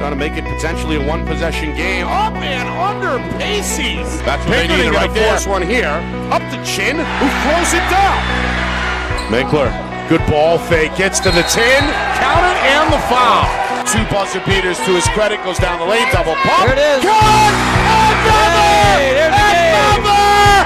Trying to make it potentially a one-possession game. Up and under Pacey's. That's what they needed right there. Force one here. Up to Chin, who throws it down. Minkler, good ball fake. Gets to the 10. Count it and the foul. 2 buzzer beaters to his credit. Goes down the lane. Double pump. There it is. Good! Another! Another!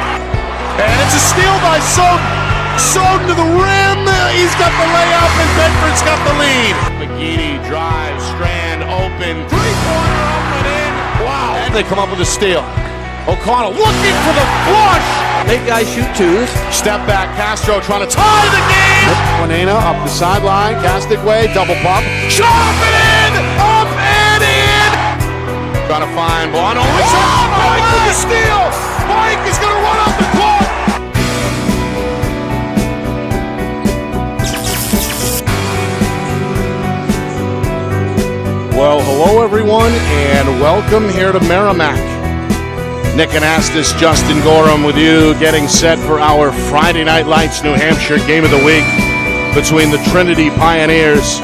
And it's a steal by Soden to the rim. He's got the layup, and Bedford's got the lead. McGeady drives, Strand open, three-pointer up and in. Wow. And they come up with a steal. O'Connell looking for the flush. Big guys shoot twos. Step back, Castro trying to tie the game. Juanena up the sideline, Castic way, double pump. Shot up and in! Up and in! Trying to find Bono. Mike with the steal! Mike is going to run up the court! Well, hello everyone, and welcome here to Merrimack. Nick Anastas, Justin Gorham with you, getting set for our Friday Night Lights New Hampshire Game of the Week between the Trinity Pioneers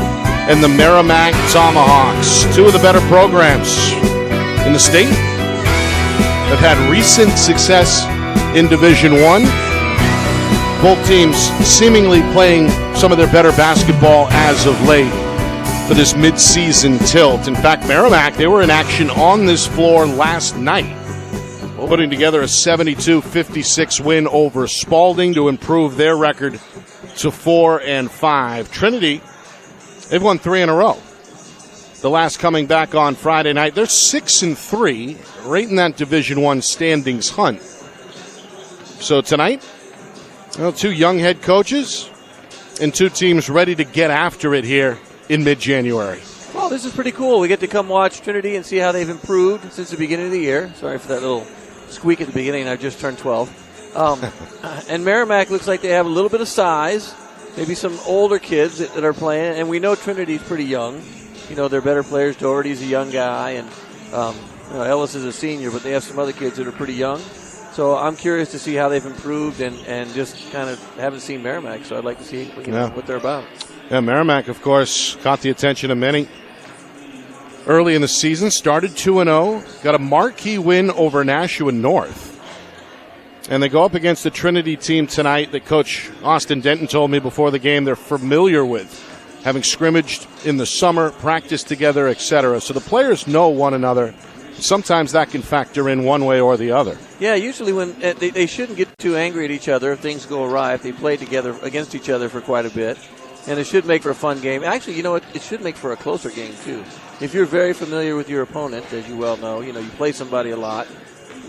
and the Merrimack Tomahawks. 2 of the better programs in the state have had recent success in Division I. Both teams seemingly playing some of their better basketball as of late for this mid-season tilt. In fact, Merrimack, they were in action on this floor last night, putting together a 72-56 win over Spalding to improve their record to 4-5. Trinity, they've won 3 in a row. The last coming back on Friday night. They're 6-3, right in that Division I standings hunt. So tonight, 2 young head coaches and 2 teams ready to get after it here in mid-January. Well, this is pretty cool. We get to come watch Trinity and see how they've improved since the beginning of the year. Sorry for that little squeak at the beginning. I just turned 12. And Merrimack looks like they have a little bit of size, maybe some older kids that are playing. And we know Trinity's pretty young. You know, they're better players. Doherty's a young guy, and Ellis is a senior, but they have some other kids that are pretty young. So I'm curious to see how they've improved and just kind of haven't seen Merrimack, so I'd like to see what they're about. Yeah, Merrimack, of course, caught the attention of many early in the season. Started 2-0, got a marquee win over Nashua North. And they go up against the Trinity team tonight that Coach Austin Denton told me before the game they're familiar with, having scrimmaged in the summer, practiced together, etc. So the players know one another. Sometimes that can factor in one way or the other. Yeah, usually when they shouldn't get too angry at each other if things go awry, if they play together against each other for quite a bit. And it should make for a fun game. Actually, you know what? It should make for a closer game, too. If you're very familiar with your opponent, as you well know, you play somebody a lot.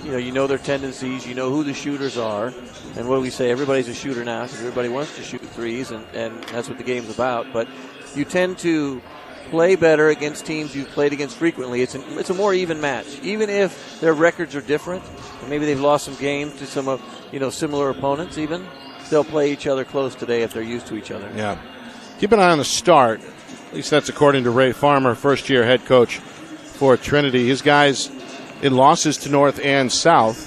You know their tendencies. You know who the shooters are. And what do we say? Everybody's a shooter now because everybody wants to shoot threes, and that's what the game's about. But you tend to play better against teams you've played against frequently. It's a more even match. Even if their records are different, and maybe they've lost some games to some of, similar opponents even, they'll play each other close today if they're used to each other. Yeah. Keep an eye on the start. At least that's according to Ray Farmer, first-year head coach for Trinity. His guys in losses to North and South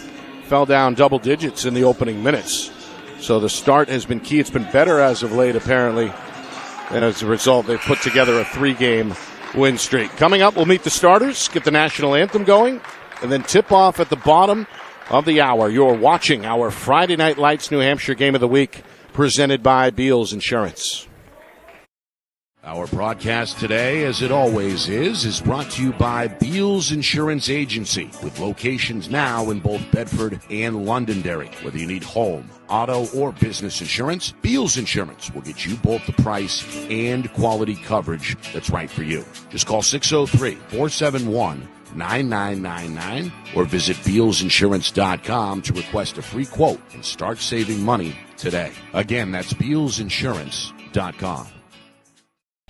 fell down double digits in the opening minutes. So the start has been key. It's been better as of late, apparently. And as a result, they've put together a 3-game win streak. Coming up, we'll meet the starters, get the national anthem going, and then tip off at the bottom of the hour. You're watching our Friday Night Lights New Hampshire Game of the Week, presented by Beals Insurance. Our broadcast today, as it always is brought to you by Beals Insurance Agency, with locations now in both Bedford and Londonderry. Whether you need home, auto, or business insurance, Beals Insurance will get you both the price and quality coverage that's right for you. Just call 603-471-9999 or visit BealsInsurance.com to request a free quote and start saving money today. Again, that's BealsInsurance.com.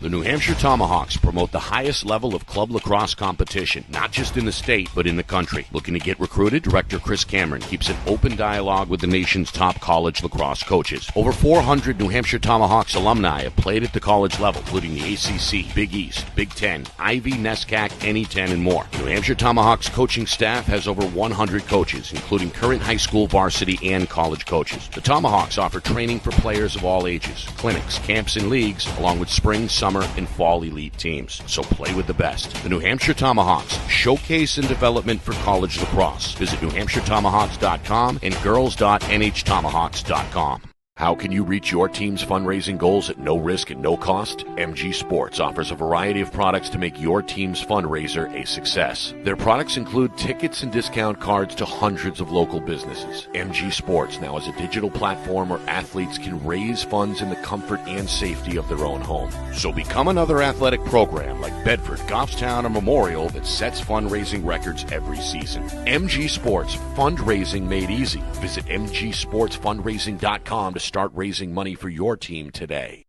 The New Hampshire Tomahawks promote the highest level of club lacrosse competition, not just in the state, but in the country. Looking to get recruited? Director Chris Cameron keeps an open dialogue with the nation's top college lacrosse coaches. Over 400 New Hampshire Tomahawks alumni have played at the college level, including the ACC, Big East, Big Ten, Ivy, NESCAC, NE10, and more. New Hampshire Tomahawks coaching staff has over 100 coaches, including current high school, varsity, and college coaches. The Tomahawks offer training for players of all ages, clinics, camps, and leagues, along with spring, summer, summer and fall elite teams. So play with the best. The New Hampshire Tomahawks, showcase and development for college lacrosse. Visit NewHampshireTomahawks.com and girls.nhtomahawks.com. How can you reach your team's fundraising goals at no risk and no cost? MG Sports offers a variety of products to make your team's fundraiser a success. Their products include tickets and discount cards to hundreds of local businesses. MG Sports now has a digital platform where athletes can raise funds in the comfort and safety of their own home. So become another athletic program like Bedford, Goffstown, or Memorial that sets fundraising records every season. MG Sports, fundraising made easy. Visit mgsportsfundraising.com to start raising money for your team today.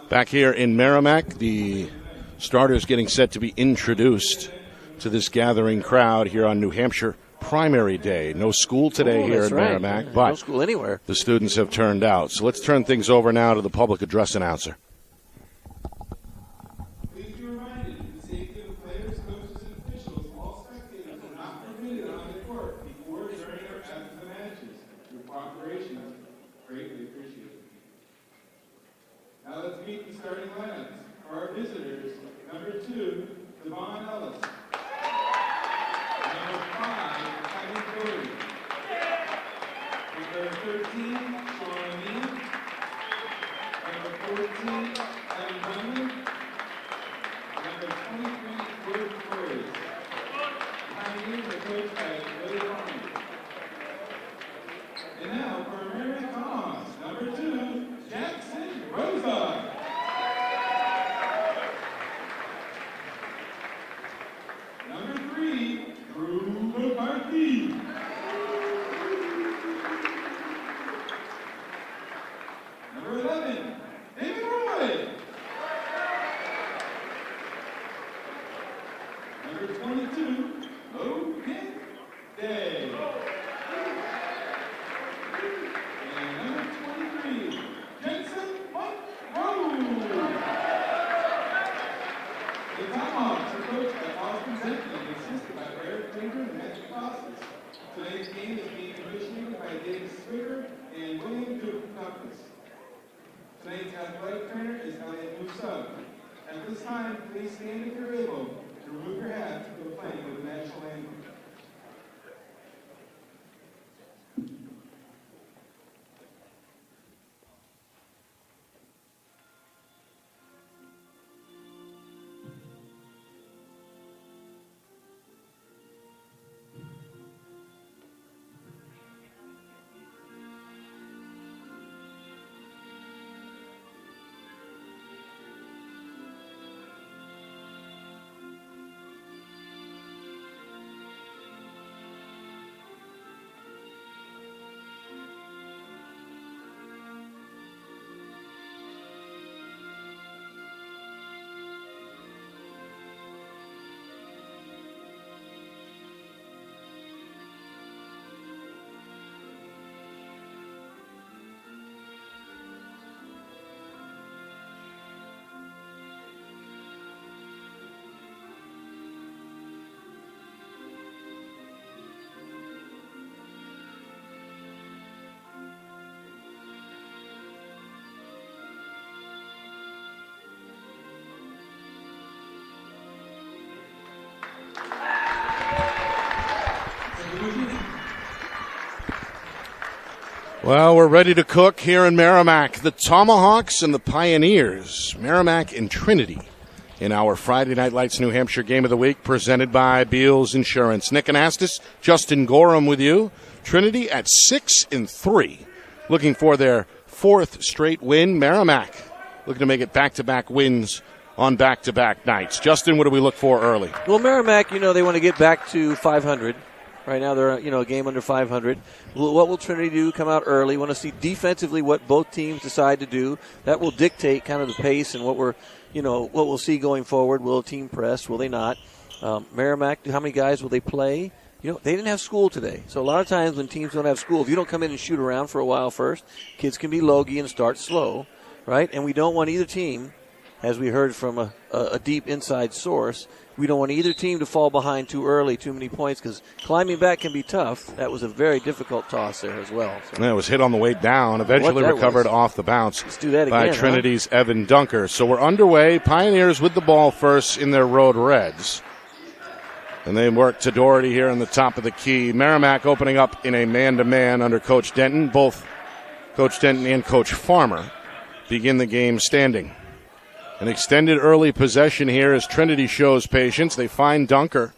Back here in Merrimack, the starters getting set to be introduced to this gathering crowd here on New Hampshire primary day. No school today here in Merrimack, but no school anywhere. The students have turned out. So let's turn things over now to the public address announcer. Now let's meet the starting lineups. For our visitors, number 2, Devon Ellis. Number 5, Kevin Cody. Number 13, Sean O'Neill. Number 14, Evan Drummond. Number 23, George Torres. Pioneers are coached by Willie Farmer. And now for Merrimack Tomahawks, number 2, Jackson Rosa. Number 3, Drew McCarthy. Number 11, David Roy. Number 22, Logan Day. And number 23, Jensen Monroe. The Tomahawks are coached by Austin Zetkin and assisted by Eric Klinger and Magic Fossas. Today's game is being officiated by Dave Swigger and William Duke Compass. Tonight's athletic trainer is Elliot Musso. At this time, please stand if you're able to remove your hat for the playing of the national anthem. Well, we're ready to cook here in Merrimack. The Tomahawks and the Pioneers, Merrimack and Trinity, in our Friday Night Lights New Hampshire Game of the Week, presented by Beals Insurance. Nick Anastas, Justin Gorham with you. Trinity at 6-3, looking for their 4th straight win. Merrimack looking to make it back-to-back wins on back-to-back nights. Justin, what do we look for early? Well, Merrimack, they want to get back to 500. Right now they're, a game under 500. What will Trinity do? Come out early. Want to see defensively what both teams decide to do. That will dictate kind of the pace and what we'll see going forward. Will a team press? Will they not? Merrimack, how many guys will they play? They didn't have school today. So a lot of times when teams don't have school, if you don't come in and shoot around for a while first, kids can be logy and start slow, right? And we don't want either team, as we heard from a deep inside source, We don't want either team to fall behind too early, too many points, because climbing back can be tough. That was a very difficult toss there as well. So. And it was hit on the way down, eventually recovered off the bounce. Let's do that by again, Trinity's Evan Dunker. So we're underway. Pioneers with the ball first in their road Reds. And they work to Doherty here in the top of the key. Merrimack opening up in a man-to-man under Coach Denton. Both Coach Denton and Coach Farmer begin the game standing. An extended early possession here as Trinity shows patience. They find Dunker.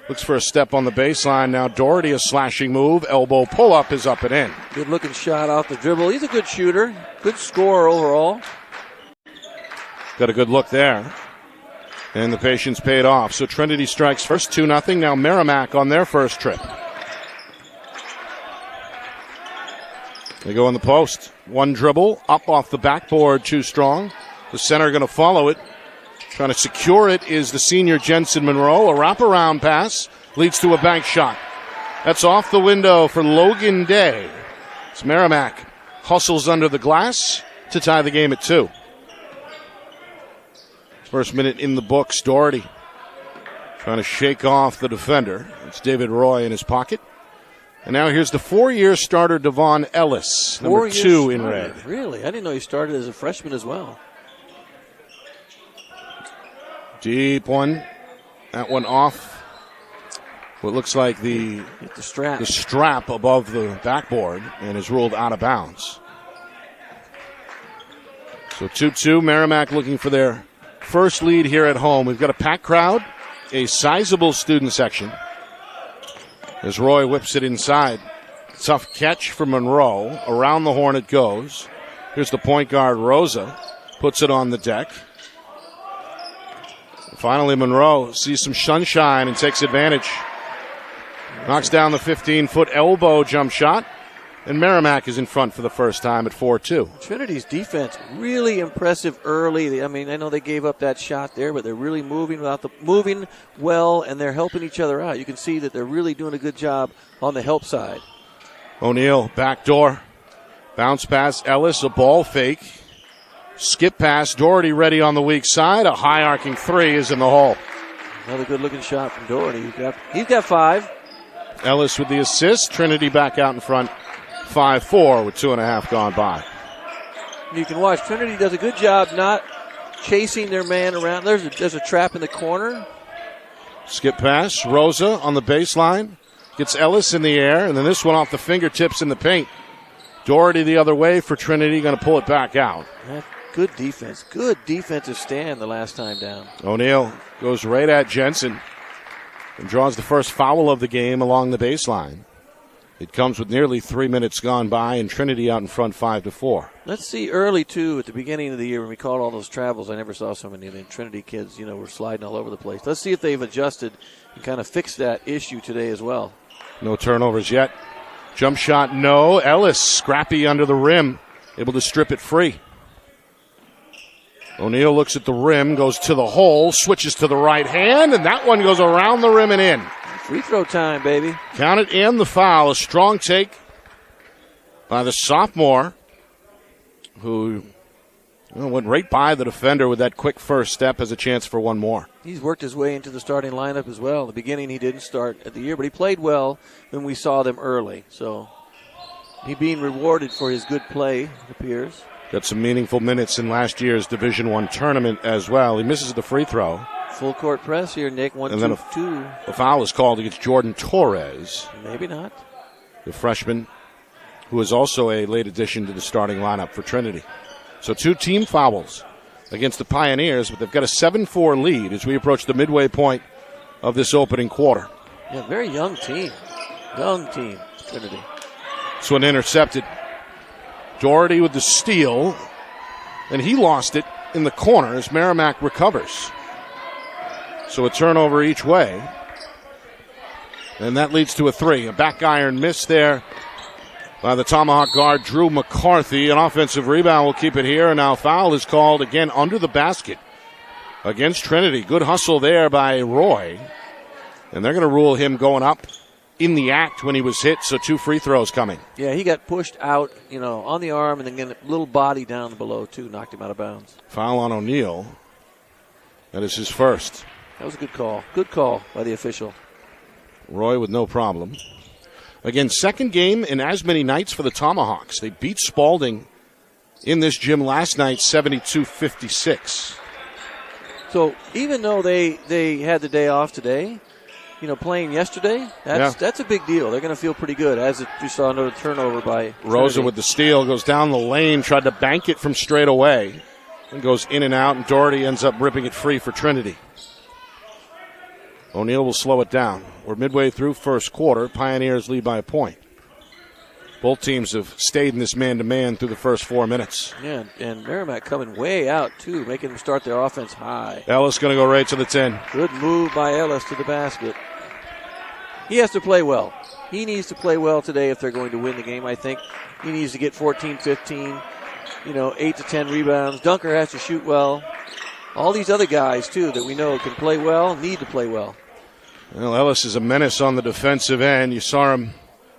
Looks for a step on the baseline. Now Doherty, a slashing move. Elbow pull-up is up and in. Good-looking shot off the dribble. He's a good shooter. Good scorer overall. Got a good look there. And the patience paid off. So Trinity strikes first 2-0. Now Merrimack on their first trip. They go in the post. One dribble. Up off the backboard. Too strong. The center going to follow it. Trying to secure it is the senior Jensen Monroe. A wraparound pass leads to a bank shot. That's off the window for Logan Day. It's Merrimack hustles under the glass to tie the game at 2. First minute in the books. Doherty trying to shake off the defender. It's David Roy in his pocket. And now here's the 4-year starter Devon Ellis, number 2 in red. Really? I didn't know he started as a freshman as well. Deep one. That one off what looks like the strap above the backboard and is ruled out of bounds. So 2-2. Merrimack looking for their first lead here at home. We've got a packed crowd, a sizable student section. As Roy whips it inside. Tough catch for Monroe. Around the horn it goes. Here's the point guard, Rosa. Puts it on the deck. Finally, Monroe sees some sunshine and takes advantage. Knocks down the 15-foot elbow jump shot. And Merrimack is in front for the first time at 4-2. Trinity's defense really impressive early. I mean, I know they gave up that shot there, but they're really moving well, and they're helping each other out. You can see that they're really doing a good job on the help side. O'Neal, backdoor. Bounce pass, Ellis, a ball fake. Skip pass, Doherty ready on the weak side. A high arcing 3 is in the hole. Another good looking shot from Doherty. He's got 5. Ellis with the assist. Trinity back out in front. 5-4 with 2.5 gone by. You can watch Trinity does a good job not chasing their man around. There's a trap in the corner. Skip pass, Rosa on the baseline. Gets Ellis in the air, and then this one off the fingertips in the paint. Doherty the other way for Trinity, going to pull it back out. Good defense. Good defensive stand the last time down. O'Neal goes right at Jensen and draws the first foul of the game along the baseline. It comes with nearly 3 minutes gone by, and Trinity out in front 5-4. Let's see early, too, at the beginning of the year when we called all those travels. I never saw so many of the Trinity kids, were sliding all over the place. Let's see if they've adjusted and kind of fixed that issue today as well. No turnovers yet. Jump shot, no. Ellis, scrappy under the rim, able to strip it free. O'Neal looks at the rim, goes to the hole, switches to the right hand, and that one goes around the rim and in. Free throw time, baby. Count it and the foul. A strong take by the sophomore who went right by the defender with that quick first step, has a chance for one more. He's worked his way into the starting lineup as well. In the beginning, he didn't start at the year, but he played well when we saw them early. So he being rewarded for his good play, it appears. Got some meaningful minutes in last year's Division I tournament as well. He misses the free throw. Full court press here, Nick. 1-2-2. And then a foul is called against Jordan Torres. Maybe not. The freshman, who is also a late addition to the starting lineup for Trinity. So 2 team fouls against the Pioneers, but they've got a 7-4 lead as we approach the midway point of this opening quarter. Yeah, very young team. Young team, Trinity. This one intercepted. Doherty with the steal, and he lost it in the corner as Merrimack recovers. So a turnover each way. And that leads to a 3. A back iron miss there by the Tomahawk guard, Drew McCarthy. An offensive rebound will keep it here. And now foul is called again under the basket against Trinity. Good hustle there by Roy. And they're going to rule him going up in the act when he was hit. So 2 free throws coming. Yeah, he got pushed out, on the arm and then a little body down below, too. Knocked him out of bounds. Foul on O'Neal. That is his first. That was a good call. Good call by the official. Roy with no problem. Again, second game in as many nights for the Tomahawks. They beat Spalding in this gym last night, 72-56. So even though they had the day off today, playing yesterday, that's a big deal. They're going to feel pretty good, as you saw another turnover by Rosa Trinity. with the steal, goes down the lane, tried to bank it from straight away, and goes in and out, and Doherty ends up ripping it free for Trinity. O'Neill will slow it down. We're midway through first quarter. Pioneers lead by a point. Both teams have stayed in this man-to-man through the first 4 minutes. Yeah, and Merrimack coming way out, too, making them start their offense high. Ellis going to go right to the 10. Good move by Ellis to the basket. He has to play well. He needs to play well today if they're going to win the game, I think. He needs to get 14, 15, 8 to 10 rebounds. Dunker has to shoot well. All these other guys, too, that we know can play well, need to play well. Well, Ellis is a menace on the defensive end. You saw him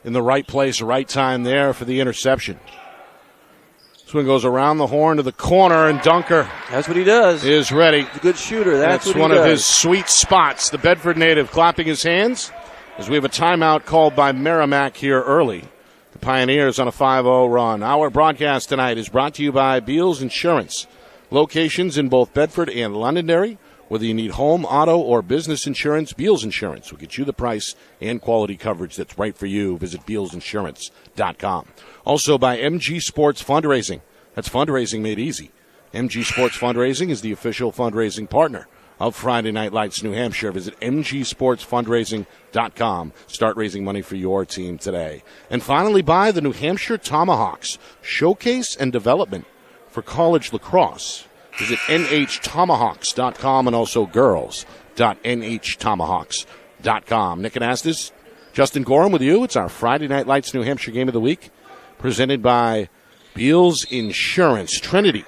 in the right place, right time there for the interception. This one goes around the horn to the corner, and Dunker That's what he does. is ready. He's a good shooter. That's what he one does. of his sweet spots. The Bedford native clapping his hands as we have a timeout called by Merrimack here early. The Pioneers on a 5-0 run. Our broadcast tonight is brought to you by Beals Insurance. Locations in both Bedford and Londonderry. Whether you need home, auto, or business insurance, Beals Insurance will get you the price and quality coverage that's right for you. Visit BealsInsurance.com. Also by MG Sports Fundraising. That's fundraising made easy. MG Sports Fundraising is the official fundraising partner of Friday Night Lights New Hampshire. Visit MGSportsFundraising.com. Start raising money for your team today. And finally by the New Hampshire Tomahawks. Showcase and development for college lacrosse. Visit NHTomahawks.com and also girls.NHTomahawks.com. Nick Anastas, Justin Gorham with you. It's our Friday Night Lights New Hampshire Game of the Week presented by Beals Insurance. Trinity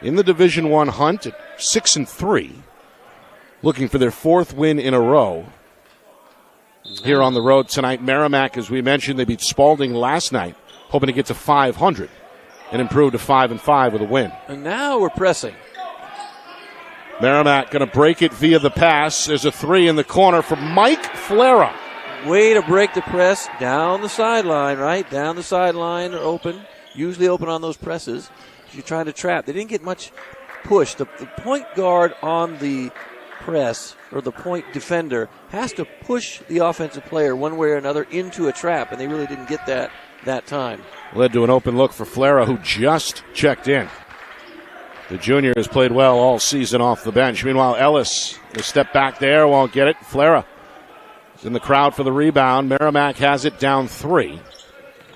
in the Division I hunt at 6-3, looking for their fourth win in a row. Here on the road tonight, Merrimack, as we mentioned, they beat Spalding last night, hoping to get to 500. And improved to 5-5 with a win. And now we're pressing. Merrimack going to break it via the pass. There's a three in the corner for Mike Flera. Way to break the press down the sideline, right? Down the sideline, open. Usually open on those presses. You're trying to trap. They didn't get much push. The point guard on the press, or the point defender, has to push the offensive player one way or another into a trap, and they really didn't get that time. Led to an open look for Flera, who just checked in. The junior has played well all season off the bench. Meanwhile, Ellis, the step back there, won't get it. Flera is in the crowd for the rebound. Merrimack has it down 3.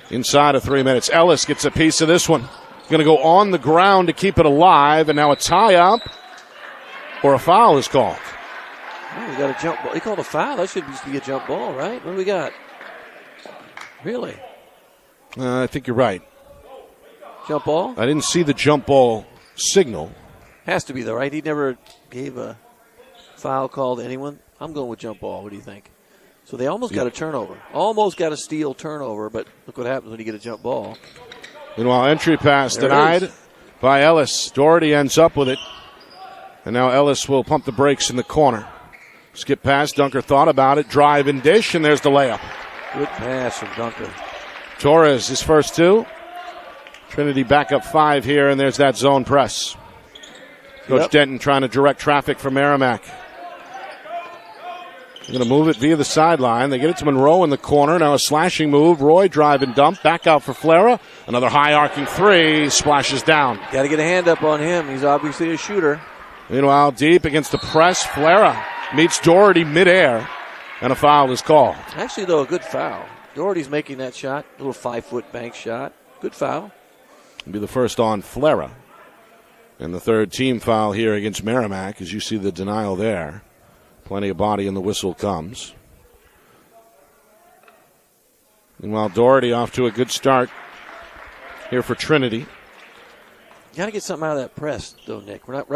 Inside of 3 minutes. Ellis gets a piece of this one. Going to go on the ground to keep it alive, and now a tie-up or a foul is called. Oh, we got a jump ball. He called a foul. That should be a jump ball, right? What do we got? Really? I think you're right. Jump ball? I didn't see the jump ball signal. Has to be, though, right? He never gave a foul call to anyone. I'm going with jump ball. What do you think? So they almost got a turnover. Almost got a steal turnover, but look what happens when you get a jump ball. Meanwhile, entry pass There it denied is. by Ellis. Doherty ends up with it. And now Ellis will pump the brakes in the corner. Skip pass. Dunker thought about it. Drive and dish, and there's the layup. Good pass from Dunker. Torres, his first 2. Trinity back up 5 here, and there's that zone press. Coach Denton trying to direct traffic for Merrimack. They're going to move it via the sideline. They get it to Monroe in the corner. Now a slashing move. Roy drive and dump. Back out for Flera. Another high arcing 3. Splashes down. Got to get a hand up on him. He's obviously a shooter. Meanwhile, deep against the press. Flera meets Doherty midair, and a foul is called. Actually, though, a good foul. Doherty's making that shot. A little 5-foot bank shot. Good foul. It'll be the first on Flera. And the third team foul here against Merrimack, as you see the denial there. Plenty of body, and the whistle comes. Meanwhile, Doherty off to a good start here for Trinity. Got to get something out of that press, though, Nick. We're not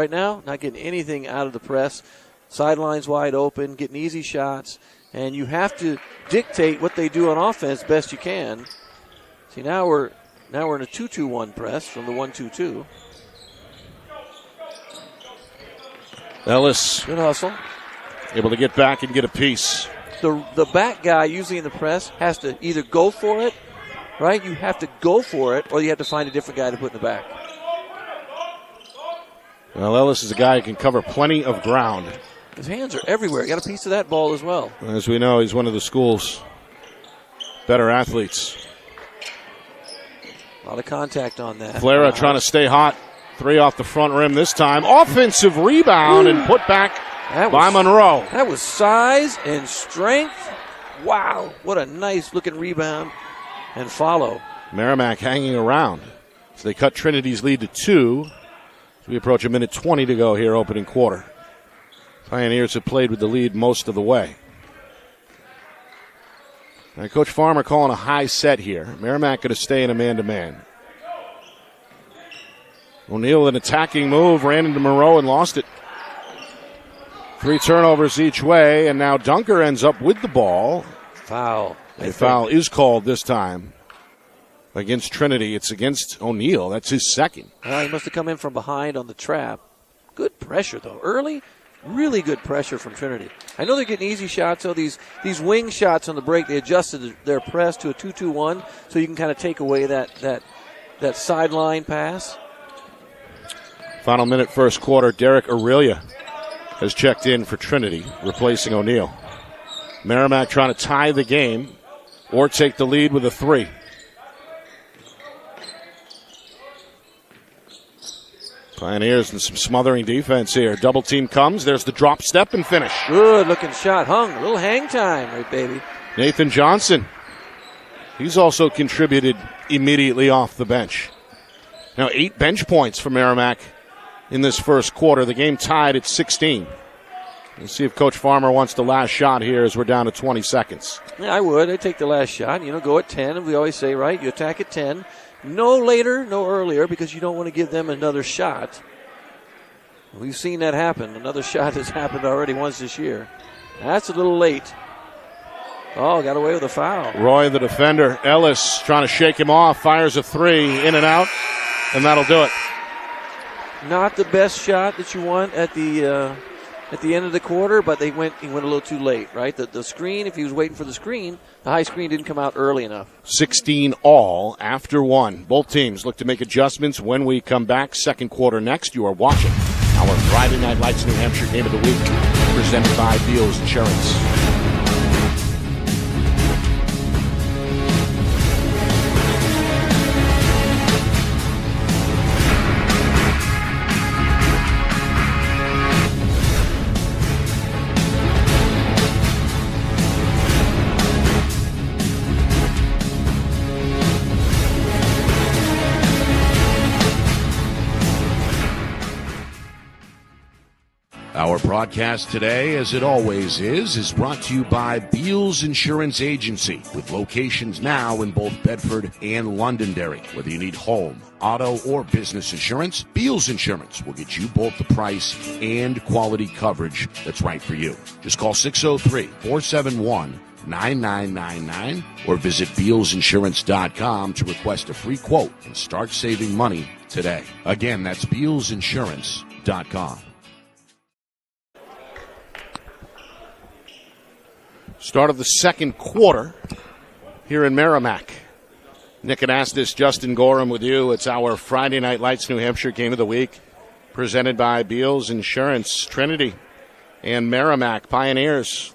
getting anything out of the press. Sidelines wide open, getting easy shots, and you have to dictate what they do on offense best you can. See, now we're in a 2-2-1 press from the 1-2-2. Ellis Good hustle. Able to get back and get a piece. The back guy, usually in the press, has to either go for it, right? You have to go for it, or you have to find a different guy to put in the back. Well, Ellis is a guy who can cover plenty of ground. His hands are everywhere. He got a piece of that ball as well. As we know, he's one of the school's better athletes. A lot of contact on that. Flara trying to stay hot. 3 off the front rim this time. Offensive rebound and put back by Monroe. That was size and strength. Wow, what a nice looking rebound and follow. Merrimack hanging around. So they cut Trinity's lead to 2. We approach a minute 20 to go here, opening quarter. Pioneers have played with the lead most of the way. Now, Coach Farmer calling a high set here. Merrimack going to stay in a man-to-man. O'Neal, an attacking move, ran into Moreau and lost it. 3 turnovers each way, and now Dunker ends up with the ball. Foul. A foul is called this time against Trinity. It's against O'Neal. That's his second. Well, he must have come in from behind on the trap. Good pressure, though. Early, really good pressure from Trinity. I know they're getting easy shots, so these wing shots on the break, they adjusted their press to a 2-2-1, so you can kind of take away that sideline pass. Final minute, first quarter. Derek Aurelia has checked in for Trinity, replacing O'Neal. Merrimack trying to tie the game or take the lead with a 3. Pioneers and some smothering defense here. Double team comes. There's the drop step and finish. Good looking shot. Hung. A little hang time, right, baby. Nathan Johnson. He's also contributed immediately off the bench. Now 8 bench points for Merrimack in this first quarter. The game tied at 16. We'll see if Coach Farmer wants the last shot here as we're down to 20 seconds. Yeah, I would. I'd take the last shot. Go at 10. We always say, right, you attack at 10. No later, no earlier, because you don't want to give them another shot. We've seen that happen. Another shot has happened already once this year. That's a little late. Oh, got away with a foul. Roy, the defender. Ellis trying to shake him off. Fires a 3, in and out, and that'll do it. Not the best shot that you want at the end of the quarter, but he went a little too late, right? The screen, if he was waiting for the screen, the high screen didn't come out early enough. 16 all after 1. Both teams look to make adjustments when we come back. Second quarter next. You are watching our Friday Night Lights New Hampshire Game of the Week, presented by Beals Insurance. Our broadcast today, as it always is brought to you by Beals Insurance Agency, with locations now in both Bedford and Londonderry. Whether you need home, auto, or business insurance, Beals Insurance will get you both the price and quality coverage that's right for you. Just call 603-471-9999 or visit BealsInsurance.com to request a free quote and start saving money today. Again, that's BealsInsurance.com. Start of the second quarter here in Merrimack. Nick Anastas, Justin Gorham with you. It's our Friday Night Lights New Hampshire Game of the Week, presented by Beals Insurance. Trinity and Merrimack Pioneers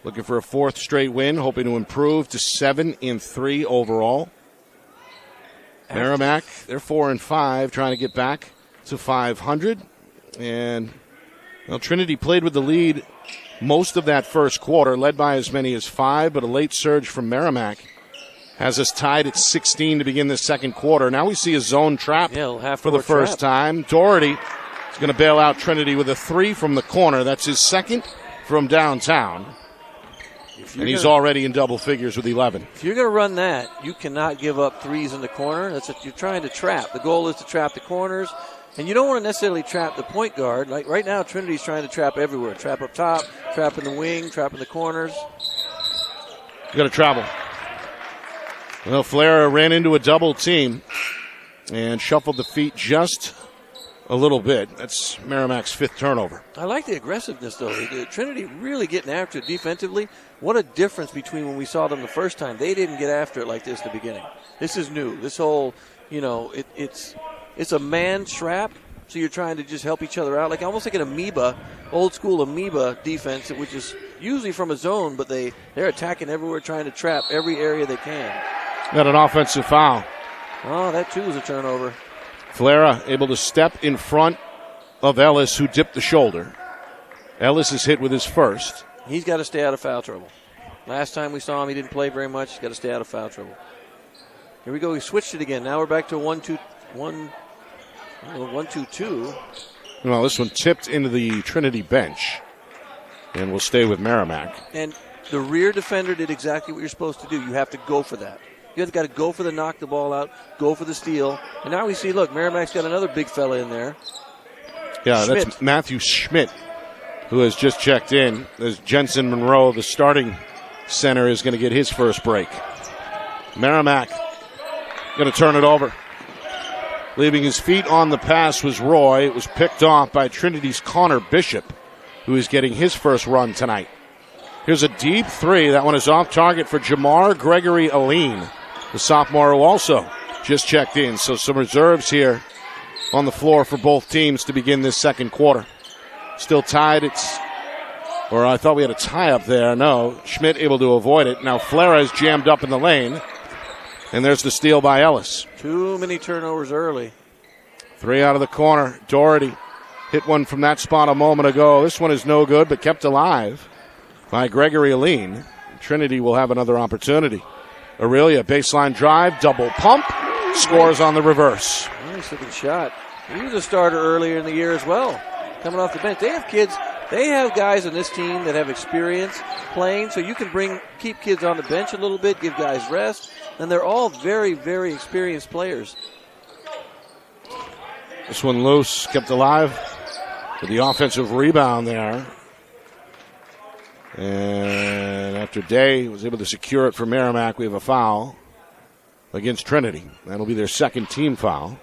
looking for a 4th straight win, hoping to improve to 7-3 overall. Merrimack, they're 4-5, trying to get back to 500. And Trinity played with the lead most of that first quarter, led by as many as 5, but a late surge from Merrimack has us tied at 16 to begin the second quarter. Now we see a zone trap for the first time. Doherty is going to bail out Trinity with a 3 from the corner. That's his second from downtown. And he's already in double figures with 11. If you're going to run that, you cannot give up 3s in the corner. That's what you're trying to trap. The goal is to trap the corners. And you don't want to necessarily trap the point guard. Like right now, Trinity's trying to trap everywhere. Trap up top, trap in the wing, trap in the corners. You got to travel. Well, Flara ran into a double team and shuffled the feet just a little bit. That's Merrimack's 5th turnover. I like the aggressiveness, though. Trinity really getting after it defensively. What a difference between when we saw them the first time. They didn't get after it like this at the beginning. This is new. This whole, it's a man trap, so you're trying to just help each other out, like almost like an amoeba, old school amoeba defense, which is usually from a zone, but they're attacking everywhere, trying to trap every area they can. Got an offensive foul. Oh, that too was a turnover. Flara able to step in front of Ellis, who dipped the shoulder. Ellis is hit with his first. He's got to stay out of foul trouble. Last time we saw him, he didn't play very much. He's got to stay out of foul trouble. Here we go. He switched it again. Now we're back to 1-2-2. Well, this one tipped into the Trinity bench, and we'll stay with Merrimack. And the rear defender did exactly what you're supposed to do. You have to go for that. You have got to go for the knock the ball out, go for the steal. And now we see, look, Merrimack's got another big fella in there. Yeah, Schmidt. That's Matthew Schmidt, who has just checked in. As Jensen Monroe, the starting center, is going to get his first break. Merrimack going to turn it over. Leaving his feet on the pass was Roy. It was picked off by Trinity's Connor Bishop, who is getting his first run tonight. Here's a deep three. That one is off target for Jamar Gregory Aline, the sophomore who also just checked in. So some reserves here on the floor for both teams to begin this second quarter. Still tied. I thought we had a tie up there. No, Schmidt able to avoid it. Now Flara is jammed up in the lane. And there's the steal by Ellis. Too many turnovers early. 3 out of the corner. Doherty hit one from that spot a moment ago. This one is no good, but kept alive by Gregory Aline. Trinity will have another opportunity. Aurelia, baseline drive, double pump, scores on the reverse. Nice looking shot. He was a starter earlier in the year as well, coming off the bench. They have kids. They have guys on this team that have experience playing, so you can keep kids on the bench a little bit, give guys rest, and they're all very, very experienced players. This one loose, kept alive with the offensive rebound there. And after Day was able to secure it for Merrimack, we have a foul against Trinity. That'll be their second team foul.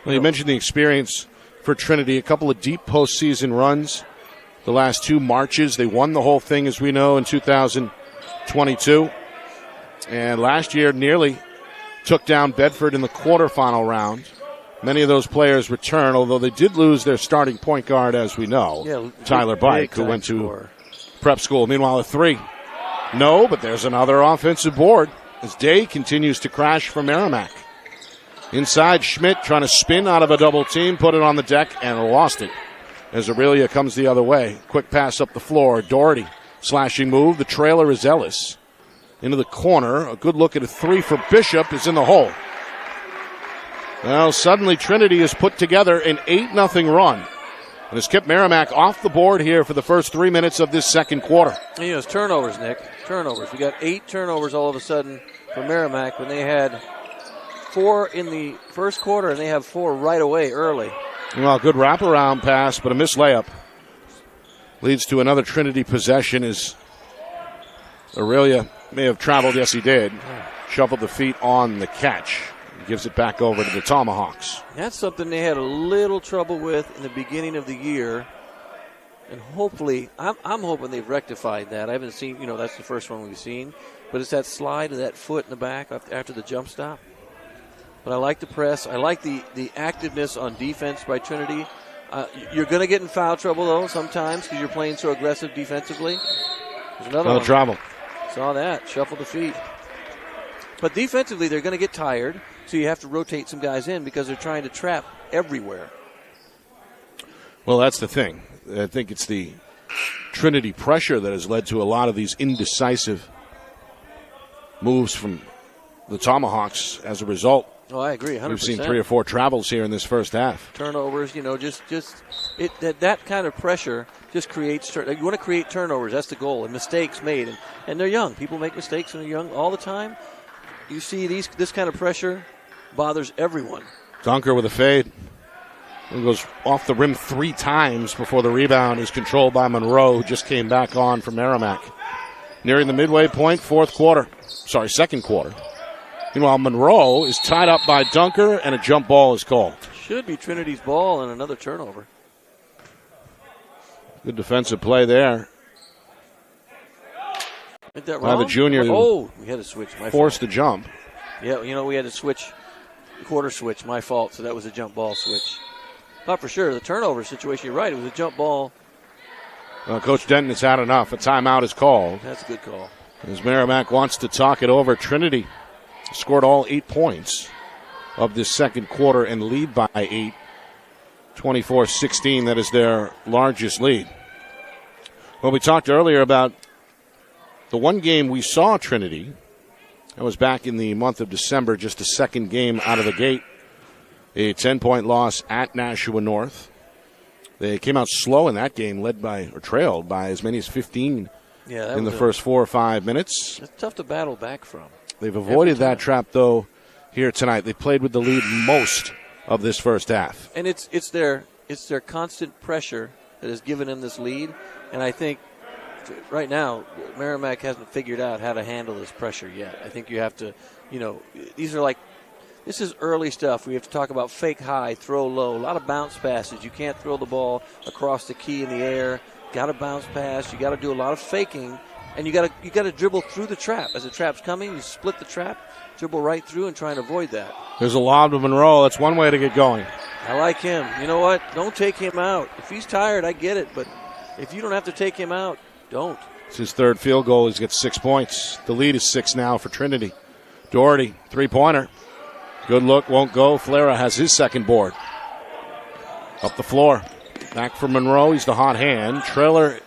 Well, you mentioned the experience for Trinity, a couple of deep postseason runs. The last 2 Marches, they won the whole thing, as we know, in 2022. And last year nearly took down Bedford in the quarterfinal round. Many of those players return, although they did lose their starting point guard, as we know, Tyler Bike, who went to prep school. Meanwhile, a 3. No, but there's another offensive board as Day continues to crash for Merrimack. Inside, Schmidt trying to spin out of a double team, put it on the deck, and lost it as Aurelia comes the other way. Quick pass up the floor. Doherty, slashing move. The trailer is Ellis. Into the corner. A good look at a 3 for Bishop is in the hole. Well, suddenly Trinity has put together an 8-0 run and has kept Merrimack off the board here for the first 3 minutes of this second quarter. It's turnovers, Nick. Turnovers. We got 8 turnovers all of a sudden for Merrimack when they had 4 in the first quarter, and they have 4 right away early. Well, good wraparound pass, but a missed layup. Leads to another Trinity possession as Aurelia may have traveled. Yes, he did. Shuffled the feet on the catch. Gives it back over to the Tomahawks. That's something they had a little trouble with in the beginning of the year. And hopefully, I'm hoping they've rectified that. I haven't seen, that's the first one we've seen. But it's that slide of that foot in the back after the jump stop. But I like the press. I like the activeness on defense by Trinity. You're going to get in foul trouble, though, sometimes because you're playing so aggressive defensively. There's another one. Trouble. Saw that. Shuffle the feet. But defensively, they're going to get tired, so you have to rotate some guys in because they're trying to trap everywhere. Well, that's the thing. I think it's the Trinity pressure that has led to a lot of these indecisive moves from the Tomahawks as a result. Oh, I agree, 100%. We've seen 3 or 4 travels here in this first half. Turnovers, that kind of pressure just creates. You want to create turnovers. That's the goal. And mistakes made, and they're young. People make mistakes when they're young all the time. You see this kind of pressure bothers everyone. Dunker with a fade. It goes off the rim 3 times before the rebound is controlled by Monroe, who just came back on for Merrimack. Nearing the midway point, second quarter. Meanwhile, Monroe is tied up by Dunker, and a jump ball is called. Should be Trinity's ball and another turnover. Good defensive play there. Isn't that By wrong? the junior. Oh, we had to switch. My Forced fault. the jump. Yeah, we had to switch, quarter switch. My fault. So that was a jump ball switch. Not for sure. The turnover situation, you're right. It was a jump ball. Coach Denton has had enough. A timeout is called. That's a good call. As Merrimack wants to talk it over. Trinity scored all 8 points of this second quarter and lead by 8. 24-16, that is their largest lead. Well, we talked earlier about the one game we saw Trinity. That was back in the month of December, just the second game out of the gate. A 10-point loss at Nashua North. They came out slow in that game, trailed by as many as 15 in the first 4 or 5 minutes. It's tough to battle back from. They've avoided that trap, though, here tonight. They played with the lead most of this first half. And it's their constant pressure that has given them this lead. And I think right now, Merrimack hasn't figured out how to handle this pressure yet. I think you have to, this is early stuff. We have to talk about fake high, throw low, a lot of bounce passes. You can't throw the ball across the key in the air. Got to bounce pass. You got to do a lot of faking, and you got to dribble through the trap. As the trap's coming, you split the trap, dribble right through, and try and avoid that. There's a lob to Monroe. That's one way to get going. I like him. You know what? Don't take him out. If he's tired, I get it, but if you don't have to take him out, don't. It's his third field goal. He's got 6 points. The lead is 6 now for Trinity. Doherty, three-pointer. Good look, won't go. Flera has his second board. Up the floor. Back for Monroe. He's the hot hand. Trailer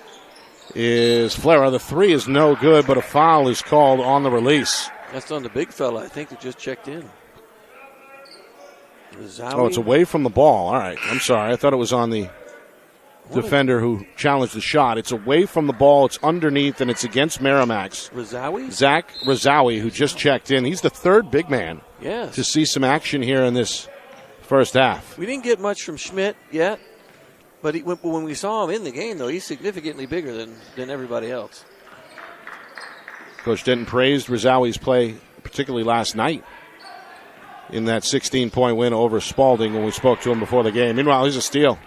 is Flera. The three is no good, but a foul is called on the release. That's on the big fella, I think, that just checked in. Zowie? Oh, it's away from the ball. All right. I'm sorry. I thought it was on the defender who challenged the shot. It's away from the ball. It's underneath, and it's against Merrimack's. Razawi? Zach Razawi, who just checked in. He's the third big man yes. to see some action here in this first half. We didn't get much from Schmidt yet, but when we saw him in the game, though, he's significantly bigger than everybody else. Coach Denton praised Razawi's play, particularly last night, in that 16-point win over Spalding when we spoke to him before the game. Meanwhile, he's a steal.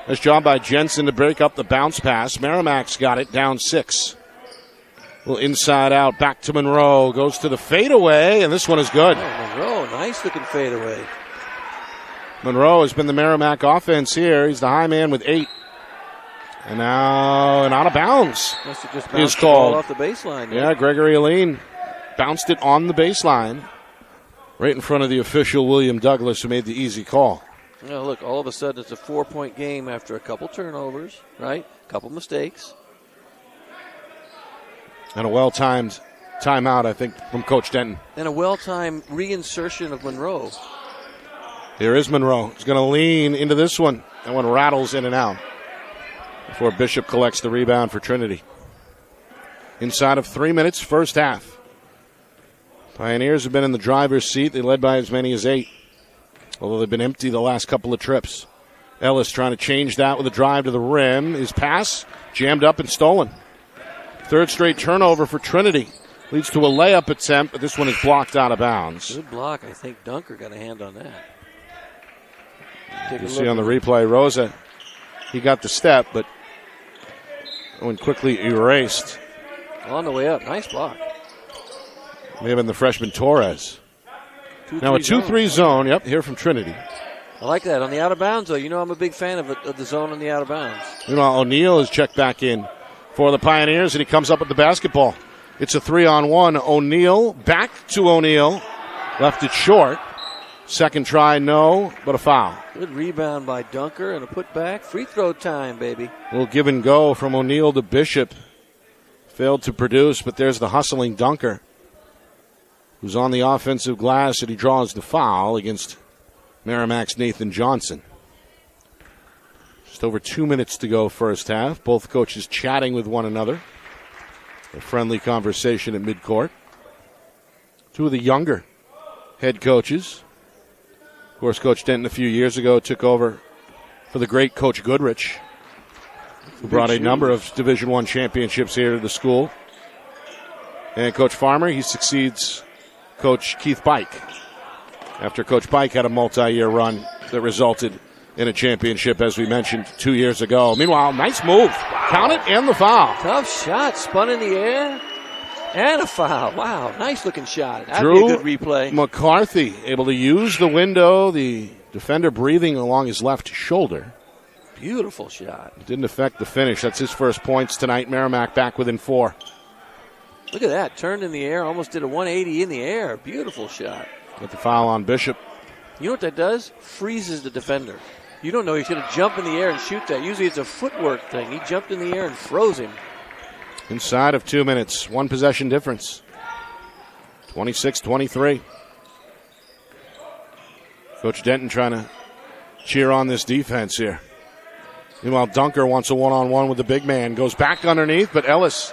Nice job by Jensen to break up the bounce pass. Merrimack's got it, down 6. A little inside out, back to Monroe. Goes to the fadeaway, and this one is good. Oh, Monroe, nice-looking fadeaway. Monroe has been the Merrimack offense here. He's the high man with 8. And now an out of bounds Must have just is bounced the called. ball off the baseline. Yeah, Gregory Aline bounced it on the baseline, right in front of the official, William Douglas, who made the easy call. Now, look, all of a sudden it's a 4-point game after a couple turnovers, right? A couple mistakes. And a well-timed timeout, I think, from Coach Denton. And a well-timed reinsertion of Monroe. Here is Monroe. He's going to lean into this one. That one rattles in and out before Bishop collects the rebound for Trinity. Inside of 3 minutes, first half. Pioneers have been in the driver's seat. They led by as many as 8. Although they've been empty the last couple of trips. Ellis trying to change that with a drive to the rim. His pass jammed up and stolen. Third straight turnover for Trinity. Leads to a layup attempt, but this one is blocked out of bounds. Good block. I think Dunker got a hand on that. You see on the replay, Rosa, he got the step, but went quickly erased. On the way up. Nice block. May have been the freshman Torres. Now a 2-3 zone. Yep, here from Trinity. I like that. On the out of bounds, though, you know I'm a big fan of the zone on the out of bounds. Meanwhile, O'Neal is checked back in for the Pioneers, and he comes up with the basketball. It's a 3-on-1. O'Neal, back to O'Neal. Left it short. Second try, no, but a foul. Good rebound by Dunker and a putback. Free throw time, baby. A little give and go from O'Neal to Bishop. Failed to produce, but there's the hustling Dunker, who's on the offensive glass, and he draws the foul against Merrimack's Nathan Johnson. Just over 2 minutes to go first half. Both coaches chatting with one another. A friendly conversation at midcourt. Two of the younger head coaches. Of course, Coach Denton a few years ago took over for the great Coach Goodrich, who brought a number of Division I championships here to the school. And Coach Farmer, he succeeds Coach Keith Pike after Coach Pike had a multi-year run that resulted in a championship, as we mentioned 2 years ago. Meanwhile, nice move. Wow. Count it and the foul. Tough shot. Spun in the air. And a foul. Wow. Nice looking shot. That'd Drew be a good replay. McCarthy able to use the window. The defender breathing along his left shoulder. Beautiful shot. It didn't affect the finish. That's his first points tonight. Merrimack back within 4. Look at that. Turned in the air. Almost did a 180 in the air. Beautiful shot. Get the foul on Bishop. You know what that does? Freezes the defender. You don't know he's going to jump in the air and shoot that. Usually it's a footwork thing. He jumped in the air and froze him. Inside of 2 minutes. 1 possession difference. 26-23. Coach Denton trying to cheer on this defense here. Meanwhile, Dunker wants a one-on-one with the big man. Goes back underneath, but Ellis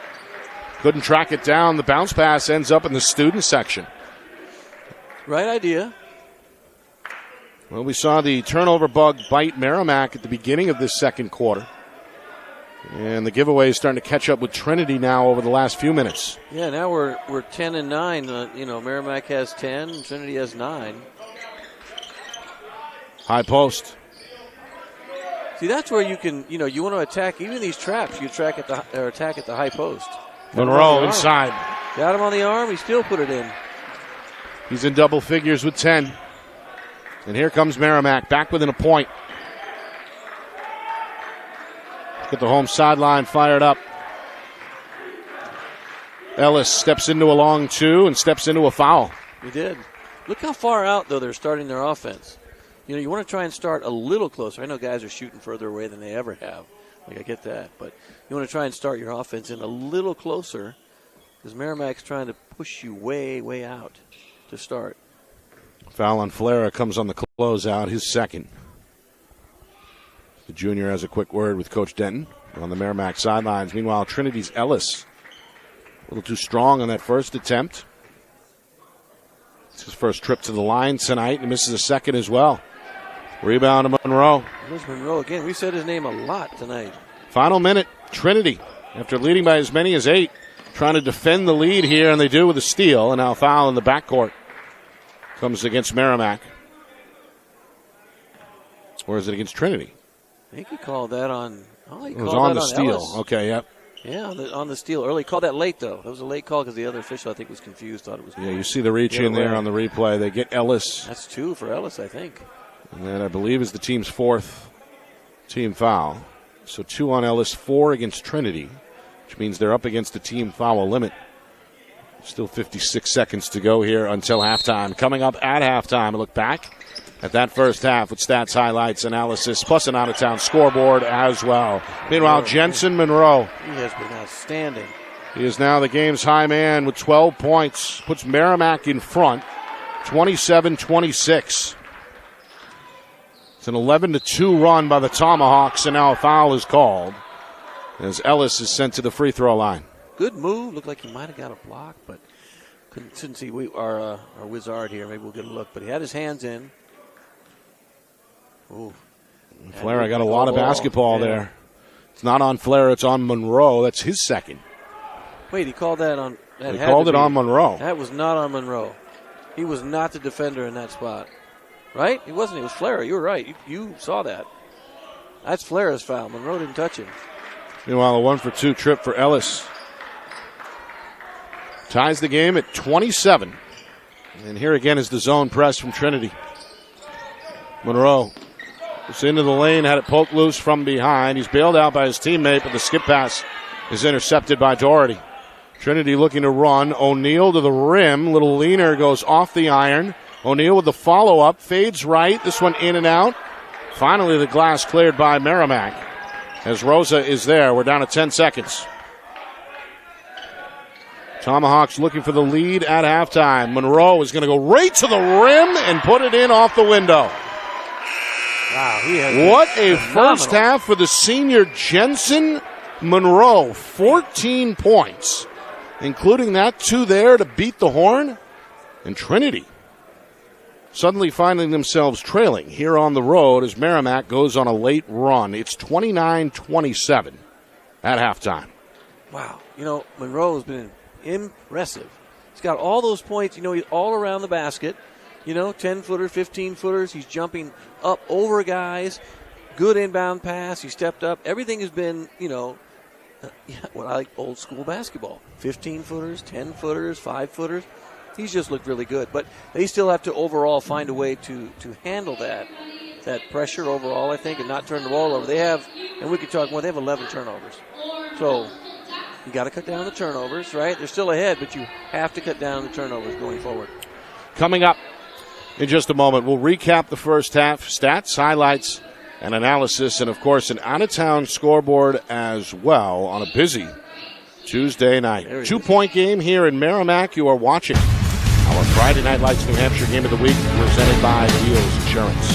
couldn't track it down. The bounce pass ends up in the student section. Right idea. Well, we saw the turnover bug bite Merrimack at the beginning of this second quarter. And the giveaway is starting to catch up with Trinity now over the last few minutes. Yeah, now we're 10-9. Merrimack has 10, Trinity has 9. High post. See, that's where you can, you want to attack even these traps. You attack at the high post. Monroe inside. Got him on the arm. He still put it in. He's in double figures with 10. And here comes Merrimack back within a point. Get the home sideline fired up. Ellis steps into a long 2 and steps into a foul. He did. Look how far out, though, they're starting their offense. You want to try and start a little closer. I know guys are shooting further away than they ever have. I get that. But you want to try and start your offense in a little closer because Merrimack's trying to push you way, way out to start. Foul on Flera comes on the closeout, his second. The junior has a quick word with Coach Denton on the Merrimack sidelines. Meanwhile, Trinity's Ellis, a little too strong on that first attempt. It's his first trip to the line tonight and misses a second as well. Rebound to Monroe. There's Monroe again. We said his name a lot tonight. Final minute, Trinity, after leading by as many as 8, trying to defend the lead here, and they do with a steal, and now a foul in the backcourt. Comes against Merrimack. Or is it against Trinity? I think he called that on. It was on the steal. Ellis. Okay, yep. Yeah, on the steal early. Called that late, though. That was a late call because the other official, I think, was confused. Thought it was. Yeah, you see the reach in there on the replay. They get Ellis. That's 2 for Ellis, I think. And that, I believe, is the team's 4th team foul. So 2 on Ellis, 4 against Trinity, which means they're up against the team foul limit. Still 56 seconds to go here until halftime. Coming up at halftime, a look back at that first half with stats, highlights, analysis, plus an out-of-town scoreboard as well. Meanwhile, Jensen Monroe. He has been outstanding. He is now the game's high man with 12 points. Puts Merrimack in front, 27-26. It's an 11-2 run by the Tomahawks, and now a foul is called as Ellis is sent to the free throw line. Good move. Looked like he might have got a block, but couldn't see our wizard here. Maybe we'll get a look. But he had his hands in. Ooh. Flera got a lot of basketball there. It's not on Flera, it's on Monroe. That's his second. Wait, he called that on. He called it on Monroe. That was not on Monroe. He was not the defender in that spot. Right? He wasn't. It was Flera. You were right. You saw that. That's Flera's foul. Monroe didn't touch him. Meanwhile, a 1-for-2 trip for Ellis. Ties the game at 27. And here again is the zone press from Trinity. Monroe is into the lane, had it poked loose from behind. He's bailed out by his teammate, but the skip pass is intercepted by Doherty. Trinity looking to run. O'Neal to the rim. Little leaner goes off the iron. O'Neal with the follow-up. Fades right. This one in and out. Finally, the glass cleared by Merrimack as Rosa is there. We're down to 10 seconds. Tomahawks looking for the lead at halftime. Monroe is going to go right to the rim and put it in off the window. Wow, he has what a first half for the senior Jensen Monroe. 14 points, including that 2 there to beat the horn. And Trinity suddenly finding themselves trailing here on the road as Merrimack goes on a late run. It's 29-27 at halftime. Wow. Monroe has been impressive. He's got all those points, all around the basket. 10-footer, 15-footers. He's jumping up over guys. Good inbound pass. He stepped up. Everything has been, what I like old school basketball. 15-footers, 10-footers, 5-footers. He's just looked really good. But they still have to overall find a way to handle that pressure overall, I think, and not turn the ball over. They have, and we could talk more, they have 11 turnovers. So you got to cut down the turnovers, right? They're still ahead, but you have to cut down the turnovers going forward. Coming up in just a moment, we'll recap the first half, stats, highlights, and analysis, and, of course, an out-of-town scoreboard as well on a busy Tuesday night. 2-point game here in Merrimack. You are watching our Friday Night Lights New Hampshire Game of the Week presented by Beals Insurance.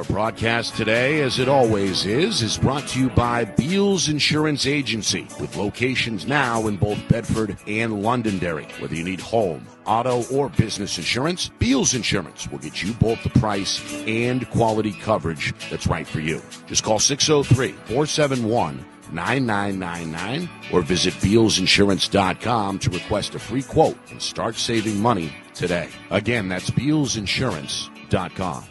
Broadcast today, as it always is brought to you by Beals Insurance Agency, with locations now in both Bedford and Londonderry. Whether you need home, auto, or business insurance, Beals Insurance will get you both the price and quality coverage that's right for you. Just call 603-471-9999 or visit BealsInsurance.com to request a free quote and start saving money today. Again, that's BealsInsurance.com.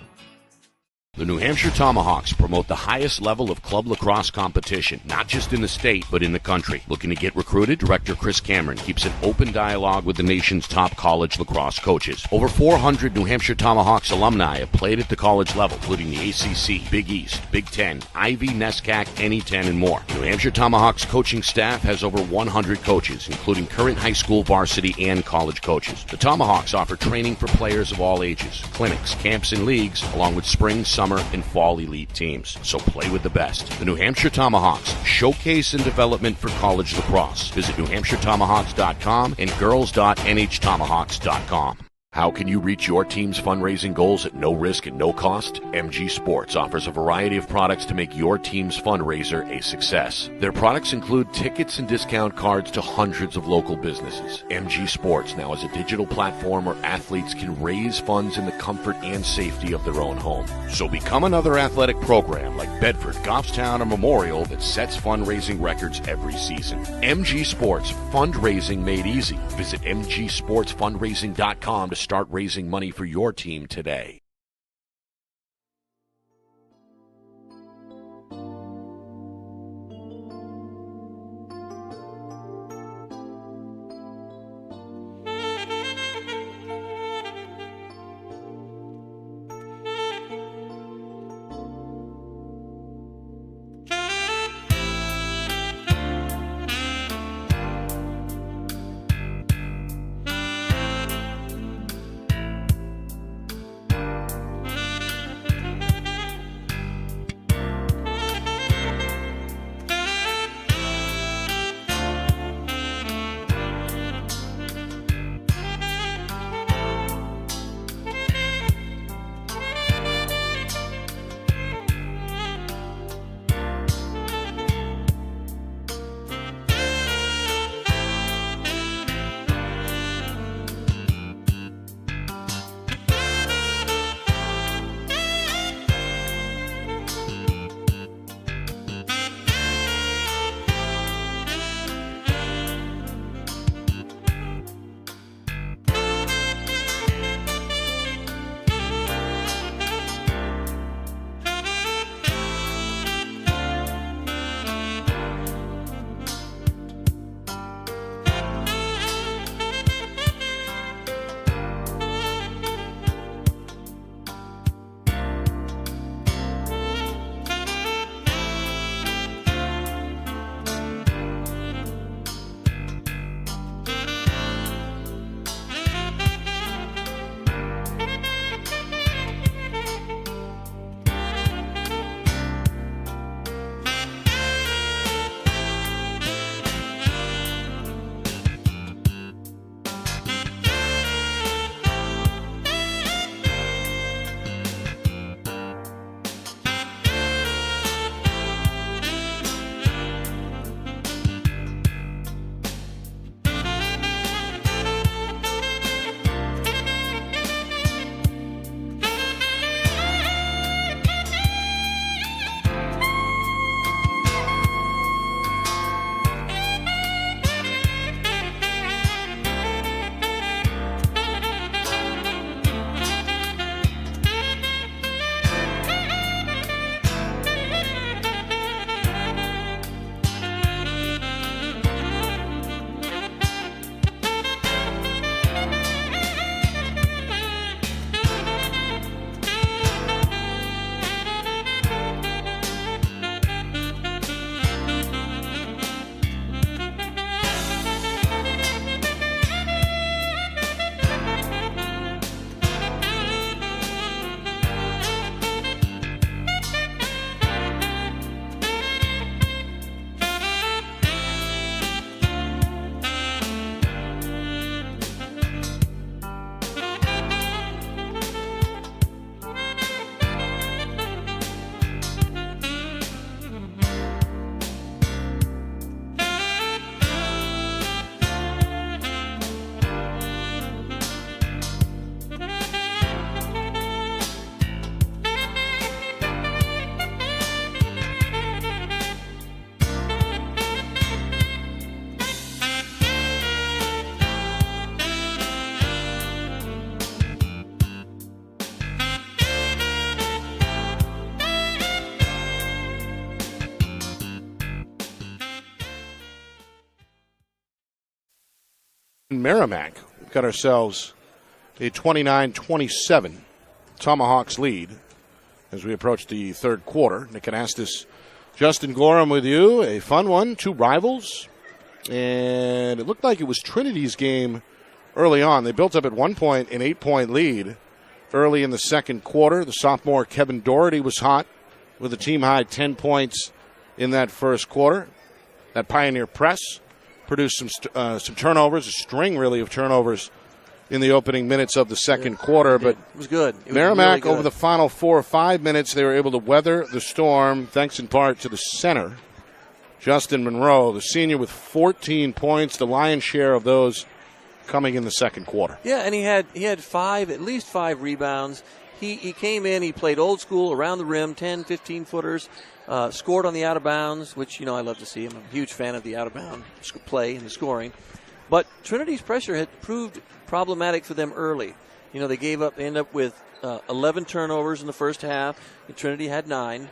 The New Hampshire Tomahawks promote the highest level of club lacrosse competition, not just in the state, but in the country. Looking to get recruited? Director Chris Cameron keeps an open dialogue with the nation's top college lacrosse coaches. Over 400 New Hampshire Tomahawks alumni have played at the college level, including the ACC, Big East, Big Ten, Ivy, NESCAC, NE10, and more. The New Hampshire Tomahawks coaching staff has over 100 coaches, including current high school, varsity, and college coaches. The Tomahawks offer training for players of all ages, clinics, camps, and leagues, along with spring, summer, and fall elite teams. So play with the best. The New Hampshire Tomahawks, showcase and development for college lacrosse. Visit NewHampshireTomahawks.com and girls.nhtomahawks.com. How can you reach your team's fundraising goals at no risk and no cost? MG Sports offers a variety of products to make your team's fundraiser a success. Their products include tickets and discount cards to hundreds of local businesses. MG Sports now has a digital platform where athletes can raise funds in the comfort and safety of their own home. So become another athletic program like Bedford, Goffstown, or Memorial that sets fundraising records every season. MG Sports, fundraising made easy. Visit mgsportsfundraising.com to start raising money for your team today. Merrimack. We've got ourselves a 29-27 Tomahawks lead as we approach the third quarter. Nick Anastas, Justin Gorham with you. A fun one, two rivals. And it looked like it was Trinity's game early on. They built up at 1 point an 8-point lead early in the second quarter. The sophomore Kevin Doherty was hot with a team-high 10 points in that first quarter. That Pioneer press produced some turnovers, a string really of turnovers in the opening minutes of the second quarter. But it was good. It was Merrimack, really good. over the final 4 or 5 minutes, they were able to weather the storm, thanks in part to the center, Justin Monroe, the senior, with 14 points, the lion's share of those coming in the second quarter. Yeah, and he had at least five rebounds. He came in, he played old school, around the rim, 10, 15 footers, scored on the out of bounds, which, I love to see. I'm a huge fan of the out of bound play and the scoring. But Trinity's pressure had proved problematic for them early. They ended up with 11 turnovers in the first half. Trinity had 9.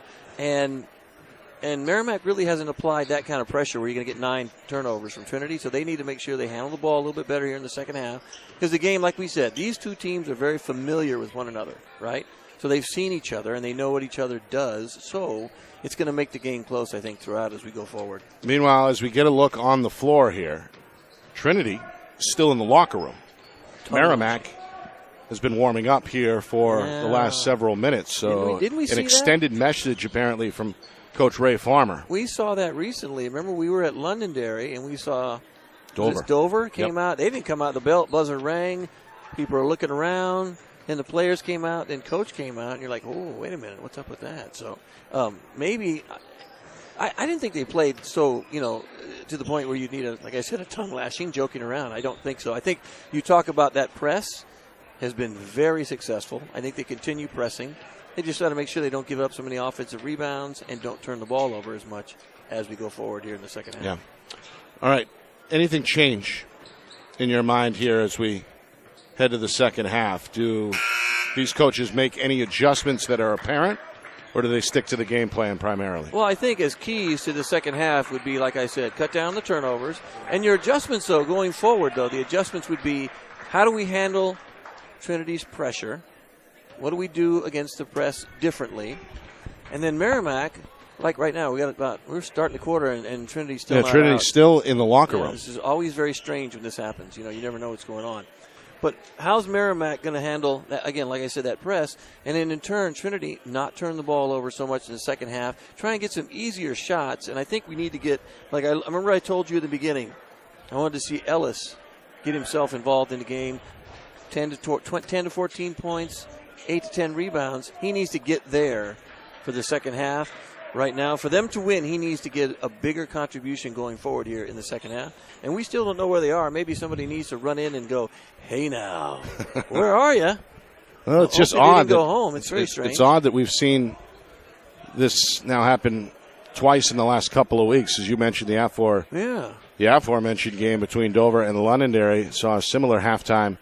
And Merrimack really hasn't applied that kind of pressure where you're going to get 9 turnovers from Trinity, so they need to make sure they handle the ball a little bit better here in the second half. Because the game, like we said, these two teams are very familiar with one another, right? So they've seen each other, and they know what each other does. So it's going to make the game close, I think, throughout as we go forward. Meanwhile, as we get a look on the floor here, Trinity is still in the locker room. Merrimack has been warming up here for the last several minutes. So didn't we see an extended message, apparently, from Coach Ray Farmer. We saw that recently. Remember, we were at Londonderry, and we saw Dover. Dover came out. They didn't come out. The belt buzzer rang. People are looking around. Then the players came out. Then Coach came out. And you're like, oh, wait a minute. What's up with that? So maybe I didn't think they played so, to the point where you need, like I said, a tongue lashing, joking around. I don't think so. I think you talk about that press has been very successful. I think they continue pressing. They just got to make sure they don't give up so many offensive rebounds and don't turn the ball over as much as we go forward here in the second half. Yeah. All right. Anything change in your mind here as we head to the second half? Do these coaches make any adjustments that are apparent, or do they stick to the game plan primarily? Well, I think as keys to the second half would be, like I said, cut down the turnovers. And your adjustments, though, going forward, the adjustments would be how do we handle Trinity's pressure? What do we do against the press differently? And then Merrimack, like right now, we're starting the quarter and Trinity's still not Trinity's out. still in the locker room. This is always very strange when this happens. You never know what's going on. But how's Merrimack going to handle that, again, like I said, that press, and then in turn Trinity not turn the ball over so much in the second half, try and get some easier shots. And I think we need to get, like I remember I told you at the beginning, I wanted to see Ellis get himself involved in the game, 10 to 14 points. 8 to 10 rebounds. He needs to get there for the second half. Right now, for them to win, he needs to get a bigger contribution going forward here in the second half. And we still don't know where they are. Maybe somebody needs to run in and go, hey now, where are you? Well, it's just odd. Go home. It's very strange. It's odd that we've seen this now happen twice in the last couple of weeks. As you mentioned, the aforementioned game between Dover and Londonderry saw a similar halftime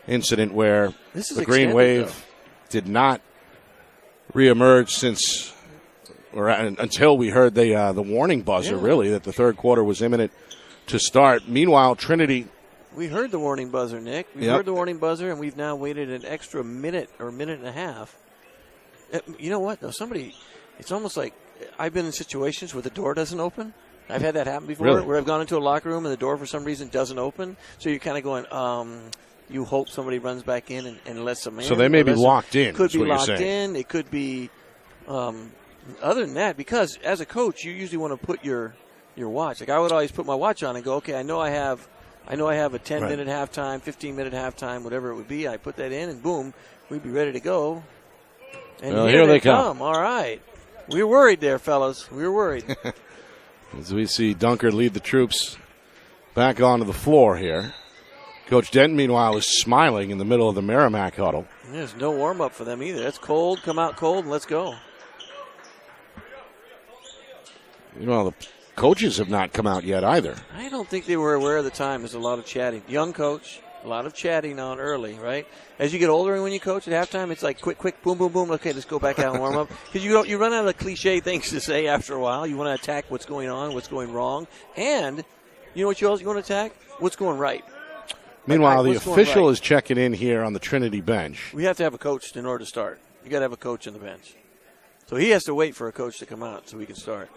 incident where the Green Wave did not reemerge until we heard the warning buzzer, really, that the third quarter was imminent to start. Meanwhile, Trinity. We heard the warning buzzer, Nick. We heard the warning buzzer, and we've now waited an extra minute or minute and a half. You know what, though? It's almost like I've been in situations where the door doesn't open. I've had that happen before, where I've gone into a locker room and the door for some reason doesn't open. So you're kind of going, you hope somebody runs back in and lets them in. So they may be locked in. Could be locked in. It could be other than that, because as a coach, you usually want to put your watch. Like I would always put my watch on and go, okay, I know I have a 10-minute halftime, 15-minute halftime, whatever it would be. I put that in, and boom, we'd be ready to go. And here they come. All right. We were worried there, fellas. We were worried. As we see Dunker lead the troops back onto the floor here. Coach Denton, meanwhile, is smiling in the middle of the Merrimack huddle. There's no warm-up for them either. It's cold. Come out cold, and let's go. The coaches have not come out yet either. I don't think they were aware of the time. There's a lot of chatting. Young coach, a lot of chatting on early, right? As you get older and when you coach at halftime, it's like quick, boom, boom, boom. Okay, let's go back out and warm up. Because you run out of cliche things to say after a while. You want to attack what's going on, what's going wrong. And you know what you also want to attack? What's going right. Meanwhile, the What's going official right? is checking in here on the Trinity bench. We have to have a coach in order to start. You got to have a coach in the bench. So he has to wait for a coach to come out so we can start.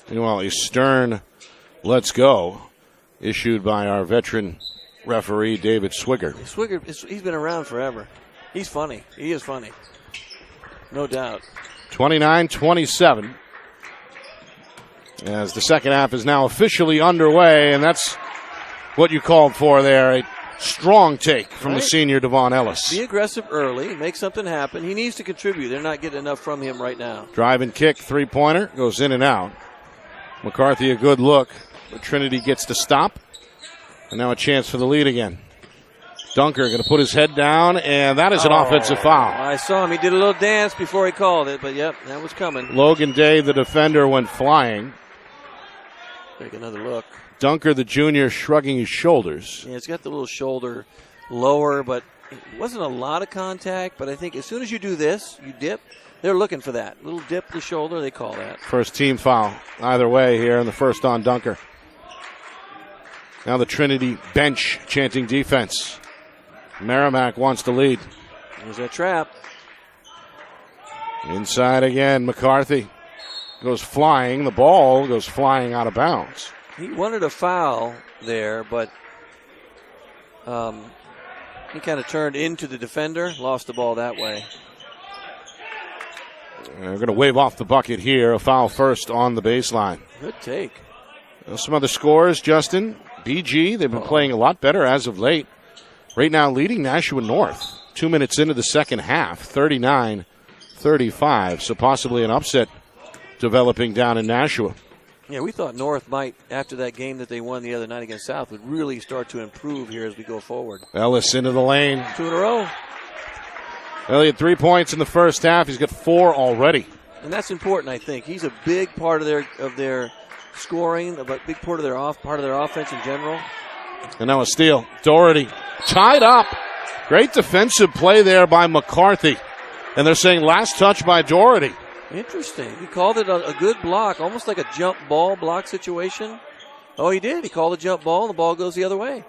Meanwhile, a stern "let's go" issued by our veteran referee, David Swigert. Swigert, he's been around forever. He's funny. He is funny. No doubt. 29-27. As the second half is now officially underway, and that's what you called for there. A strong take from the senior Devon Ellis. Be aggressive early. Make something happen. He needs to contribute. They're not getting enough from him right now. Drive and kick, three-pointer, goes in and out. McCarthy a good look, but Trinity gets to stop. And now a chance for the lead again. Dunker going to put his head down, and that is an offensive foul. I saw him. He did a little dance before he called it, but yep, that was coming. Logan Day, the defender, went flying. Take another look. Dunker, the junior, shrugging his shoulders. Yeah, it's got the little shoulder lower, but it wasn't a lot of contact. But I think as soon as you do this, you dip. They're looking for that. Little dip the shoulder, they call that. First team foul. Either way here, and the first on Dunker. Now the Trinity bench chanting defense. Merrimack wants to lead. There's that trap. Inside again, McCarthy goes flying. The ball goes flying out of bounds. He wanted a foul there, but he kind of turned into the defender, lost the ball that way. We're going to wave off the bucket here. A foul first on the baseline. Good take. Some other scores, Justin. BG, they've been playing a lot better as of late. Right now leading Nashua North. 2 minutes into the second half, 39-35. So possibly an upset developing down in Nashua. Yeah, we thought North might, after that game that they won the other night against South, would really start to improve here as we go forward. Ellis into the lane. 2 in a row. Elliott 3 points in the first half. He's got 4 already. And that's important, I think. He's a big part of their scoring, a big part of their offense in general. And now a steal. Doherty tied up. Great defensive play there by McCarthy. And they're saying last touch by Doherty. Interesting. He called it a good block, almost like a jump ball block situation. Oh, he did. He called a jump ball, and the ball goes the other way.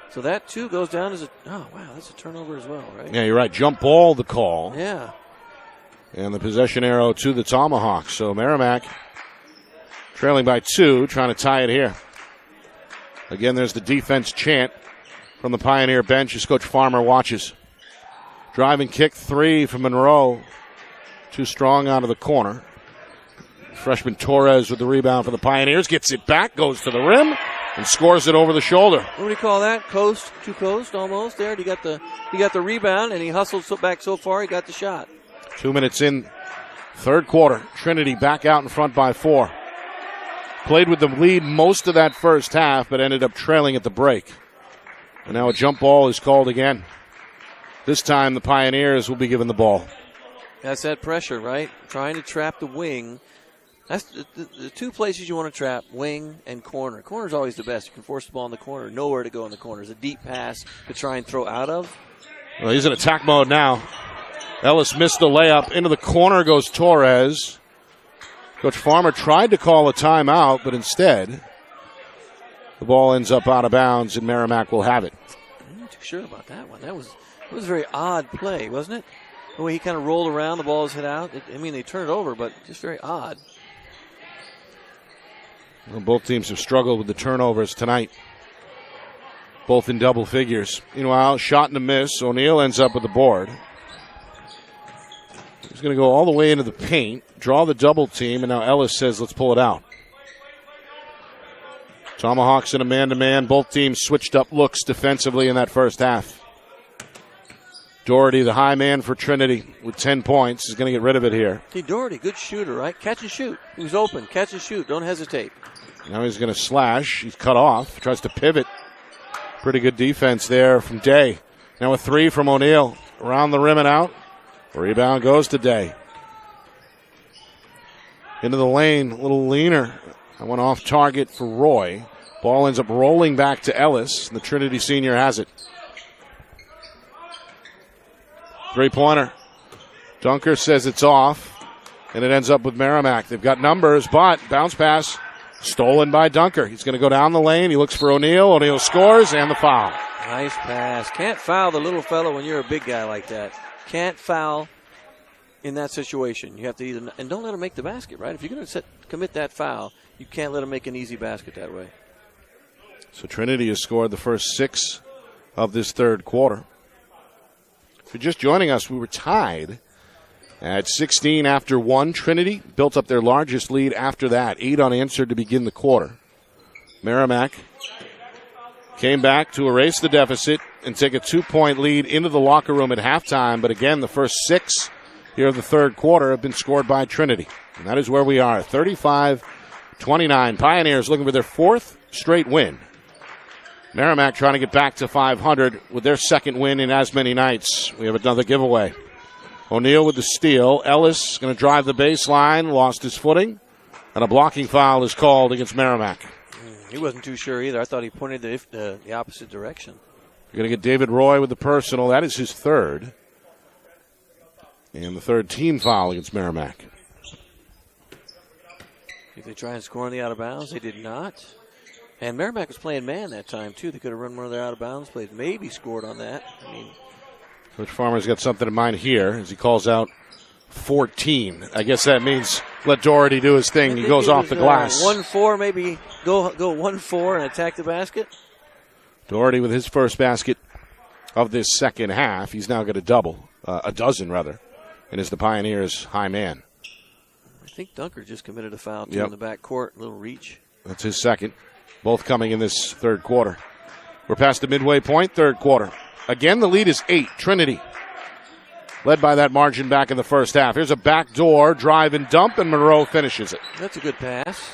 So that, too, goes down as that's a turnover as well, right? Yeah, you're right. Jump ball, the call. Yeah. And the possession arrow to the Tomahawks. So Merrimack trailing by 2, trying to tie it here. Again, there's the defense chant from the Pioneer bench as Coach Farmer watches. Drive and kick 3 from Monroe. Too strong out of the corner. Freshman Torres with the rebound for the Pioneers. Gets it back, goes to the rim, and scores it over the shoulder. What do you call that? Coast to coast almost there. He got the rebound, and he hustled back so far he got the shot. 2 minutes in, third quarter. Trinity back out in front by 4. Played with the lead most of that first half, but ended up trailing at the break. And now a jump ball is called again. This time the Pioneers will be given the ball. That's that pressure, right? Trying to trap the wing. That's the 2 places you want to trap, wing and corner. Corner's always the best. You can force the ball in the corner. Nowhere to go in the corner. It's a deep pass to try and throw out of. Well, he's in attack mode now. Ellis missed the layup. Into the corner goes Torres. Coach Farmer tried to call a timeout, but instead the ball ends up out of bounds, and Merrimack will have it. I'm not too sure about that one. It was a very odd play, wasn't it? The way he kind of rolled around, the ball was hit out. They turned it over, but just very odd. Well, both teams have struggled with the turnovers tonight, both in double figures. Meanwhile, shot and a miss. O'Neal ends up with the board. He's going to go all the way into the paint, draw the double team, and now Ellis says, let's pull it out. Tomahawks in a man-to-man. Both teams switched up looks defensively in that first half. Doherty, the high man for Trinity, with 10 points, is going to get rid of it here. See, Doherty, good shooter, right? Catch and shoot. He was open. Catch and shoot. Don't hesitate. Now he's going to slash. He's cut off. Tries to pivot. Pretty good defense there from Day. Now a 3 from O'Neal. Around the rim and out. Rebound goes to Day. Into the lane, a little leaner. That went off target for Roy. Ball ends up rolling back to Ellis, and the Trinity senior has it. 3-pointer. Dunker says it's off. And it ends up with Merrimack. They've got numbers, but bounce pass stolen by Dunker. He's going to go down the lane. He looks for O'Neal. O'Neal scores, and the foul. Nice pass. Can't foul the little fellow when you're a big guy like that. Can't foul in that situation. You have to either, and don't let him make the basket, right? If you're going to commit that foul, you can't let him make an easy basket that way. So Trinity has scored the first 6 of this third quarter. If you're just joining us, we were tied at 16 after 1. Trinity built up their largest lead after that, 8 unanswered to begin the quarter. Merrimack came back to erase the deficit and take a 2-point lead into the locker room at halftime. But again, the first 6 here of the third quarter have been scored by Trinity. And that is where we are, 35-29. Pioneers looking for their 4th straight win. Merrimack trying to get back to 500 with their second win in as many nights. We have another giveaway. O'Neal with the steal. Ellis going to drive the baseline, lost his footing, and a blocking foul is called against Merrimack. He wasn't too sure either. I thought he pointed the opposite direction. You're going to get David Roy with the personal. That is his third. And the third team foul against Merrimack. If they try and score on the out of bounds, they did not. And Merrimack was playing man that time, too. They could have run one of their out of bounds plays, maybe scored on that. I mean, Coach Farmer's got something in mind here as he calls out 14. I guess that means let Doherty do his thing. He goes off the glass. 1-4, maybe go 1-4 and attack the basket. Doherty with his first basket of this second half. He's now got a dozen, and is the Pioneers' high man. I think Dunker just committed a foul, too, in the back court. A little reach. That's his second. Both coming in this third quarter. We're past the midway point, third quarter. Again, the lead is 8. Trinity led by that margin back in the first half. Here's a backdoor drive and dump, and Monroe finishes it. That's a good pass.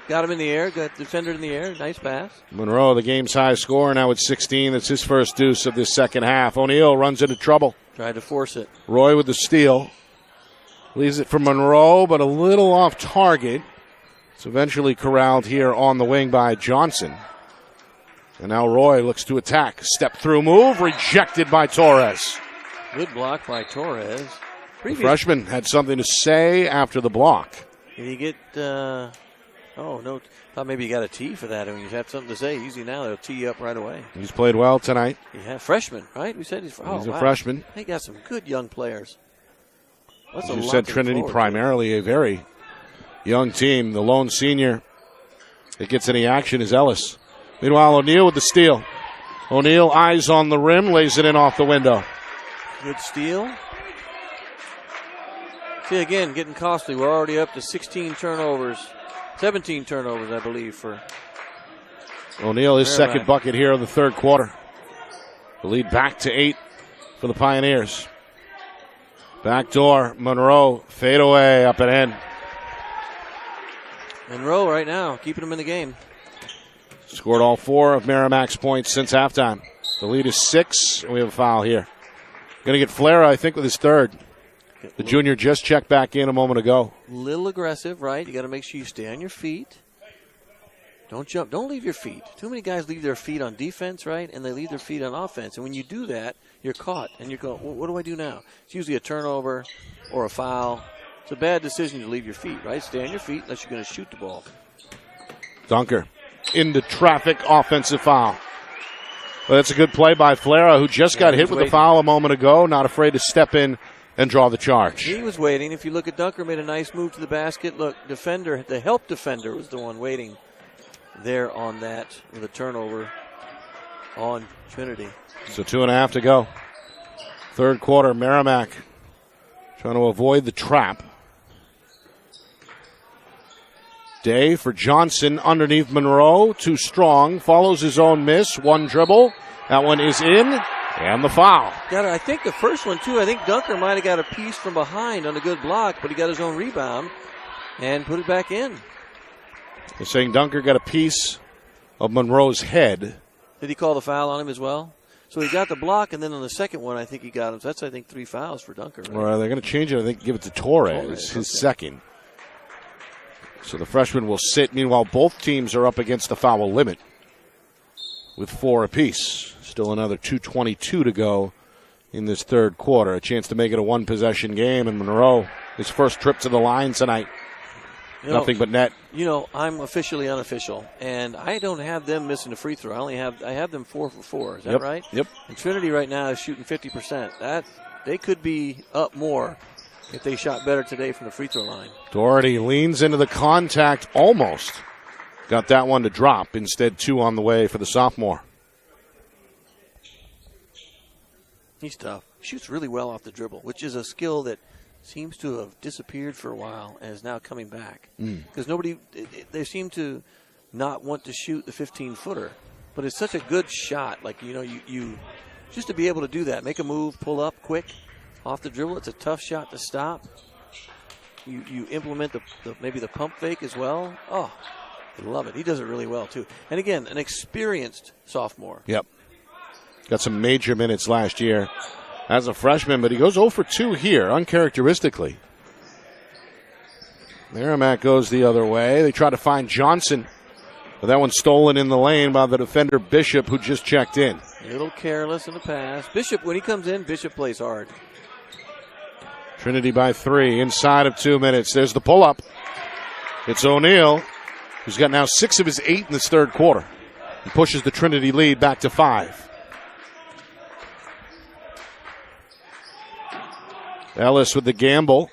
Got him in the air, got the defender in the air. Nice pass. Monroe, the game's high scorer, now at 16. That's his first deuce of this second half. O'Neal runs into trouble. Tried to force it. Roy with the steal. Leaves it for Monroe, but a little off target. It's eventually corralled here on the wing by Johnson. And now Roy looks to attack. Step through move, rejected by Torres. Good block by Torres. The freshman had something to say after the block. Did he get, no, thought maybe he got a tee for that. I mean, you have something to say. Usually now they'll tee you up right away. He's played well tonight. Yeah, freshman, right? We said he's a freshman. They got some good young players. You said Trinity primarily a very young team. The lone senior that gets any action is Ellis. Meanwhile, O'Neal with the steal. O'Neal eyes on the rim, lays it in off the window. Good steal. See, again, getting costly. We're already up to 17 turnovers, I believe, for O'Neal, his second bucket here in the third quarter. The lead back to 8 for the Pioneers. Backdoor, Monroe, fade away, up and in. Monroe right now, keeping him in the game. Scored all 4 of Merrimack's points since halftime. The lead is 6, and we have a foul here. Going to get Flara, I think, with his third. The junior just checked back in a moment ago. Little aggressive, right? You got to make sure you stay on your feet. Don't jump. Don't leave your feet. Too many guys leave their feet on defense, right? And they leave their feet on offense. And when you do that, you're caught. And you're going, well, what do I do now? It's usually a turnover or a foul. It's a bad decision to leave your feet, right? Stay on your feet unless you're going to shoot the ball. Dunker into traffic, offensive foul. Well, that's a good play by Flara, who just got hit with a foul a moment ago, not afraid to step in and draw the charge. He was waiting. If you look at Dunker, made a nice move to the basket. Look, the help defender was the one waiting there on that with a turnover on Trinity. So 2.5 to go. Third quarter, Merrimack trying to avoid the trap. Day for Johnson underneath Monroe. Too strong. Follows his own miss. One dribble. That one is in. And the foul. I think the first one, too. I think Dunker might have got a piece from behind on a good block, but he got his own rebound and put it back in. They're saying Dunker got a piece of Monroe's head. Did he call the foul on him as well? So he got the block, and then on the second one, I think he got him. So that's, I think, 3 fouls for Dunker. Right? Well, they're going to change it. I think give it to Torres, his second. So the freshman will sit. Meanwhile, both teams are up against the foul limit with 4 apiece. Still another 2:22 to go in this third quarter. A chance to make it a one-possession game, and Monroe his first trip to the line tonight. Nothing but net. I'm officially unofficial, and I don't have them missing a free throw. I have them 4 for 4. Is that right? Yep. And Trinity right now is shooting 50%. They could be up more if they shot better today from the free throw line. Doherty leans into the contact almost. Got that one to drop. Instead, 2 on the way for the sophomore. He's tough. Shoots really well off the dribble, which is a skill that seems to have disappeared for a while and is now coming back. Because they seem to not want to shoot the 15-footer. But it's such a good shot. Like, you just to be able to do that, make a move, pull up quick off the dribble. It's a tough shot to stop. You implement maybe the pump fake as well. Oh, I love it. He does it really well, too. And again, an experienced sophomore. Yep. Got some major minutes last year as a freshman, but he goes 0 for 2 here, uncharacteristically. Merrimack goes the other way. They try to find Johnson, but that one's stolen in the lane by the defender Bishop, who just checked in. A little careless in the pass. Bishop, when he comes in, Bishop plays hard. Trinity by 3, inside of 2 minutes. There's the pull-up. It's O'Neal, who's got now 6 of his 8 in this third quarter. He pushes the Trinity lead back to 5. Ellis with the gamble.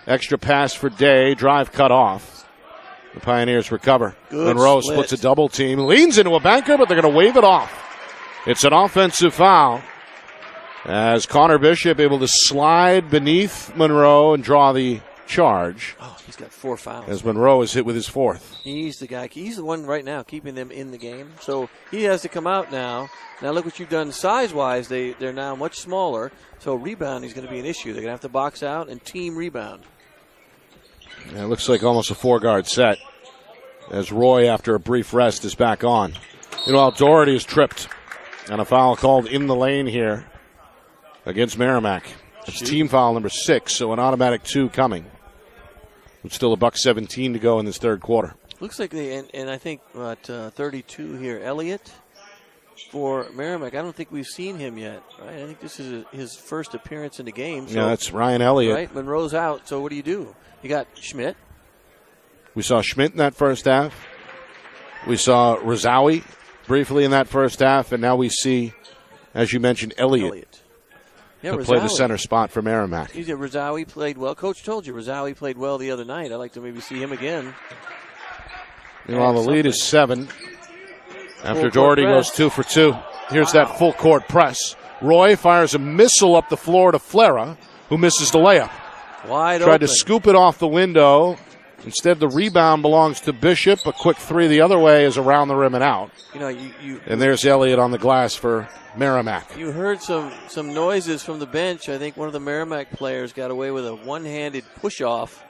Extra pass for Day. Drive cut off. The Pioneers recover. Good Monroe split. splits a double team. Leans into a banker, but they're going to wave it off. It's an offensive foul as Connor Bishop able to slide beneath Monroe and draw the charge. Oh, he's got 4 fouls. As Monroe is hit with his 4th. He's the guy. He's the one right now keeping them in the game. So he has to come out now. Now look what you've done size-wise. They're now much smaller. So rebounding is going to be an issue. They're going to have to box out and team rebound. Yeah, it looks like almost a 4-guard set as Roy, after a brief rest, is back on. Meanwhile, Doherty is tripped and a foul called in the lane here against Merrimack. It's team foul number 6, so an automatic 2 coming. With still $1:17 to go in this third quarter. Looks like and I think 32 here. Elliott for Merrimack. I don't think we've seen him yet. Right? I think this is his first appearance in the game. So, yeah, that's Ryan Elliott. Right, Monroe's out. So what do? You got Schmidt. We saw Schmidt in that first half. We saw Razawi briefly in that first half, and now we see, as you mentioned, Elliott. Yeah, to play the center spot for Merrimack. Razawi played well. Coach told you Razawi played well the other night. I'd like to maybe see him again. Meanwhile, the lead is 7. After Doherty goes 2 for 2. Here's that full court press. Roy fires a missile up the floor to Flera, who misses the layup. Wide Tried open. to scoop it off the window. Instead, the rebound belongs to Bishop. A quick 3 the other way is around the rim and out. And there's Elliott on the glass for Merrimack. You heard some noises from the bench. I think one of the Merrimack players got away with a one-handed push-off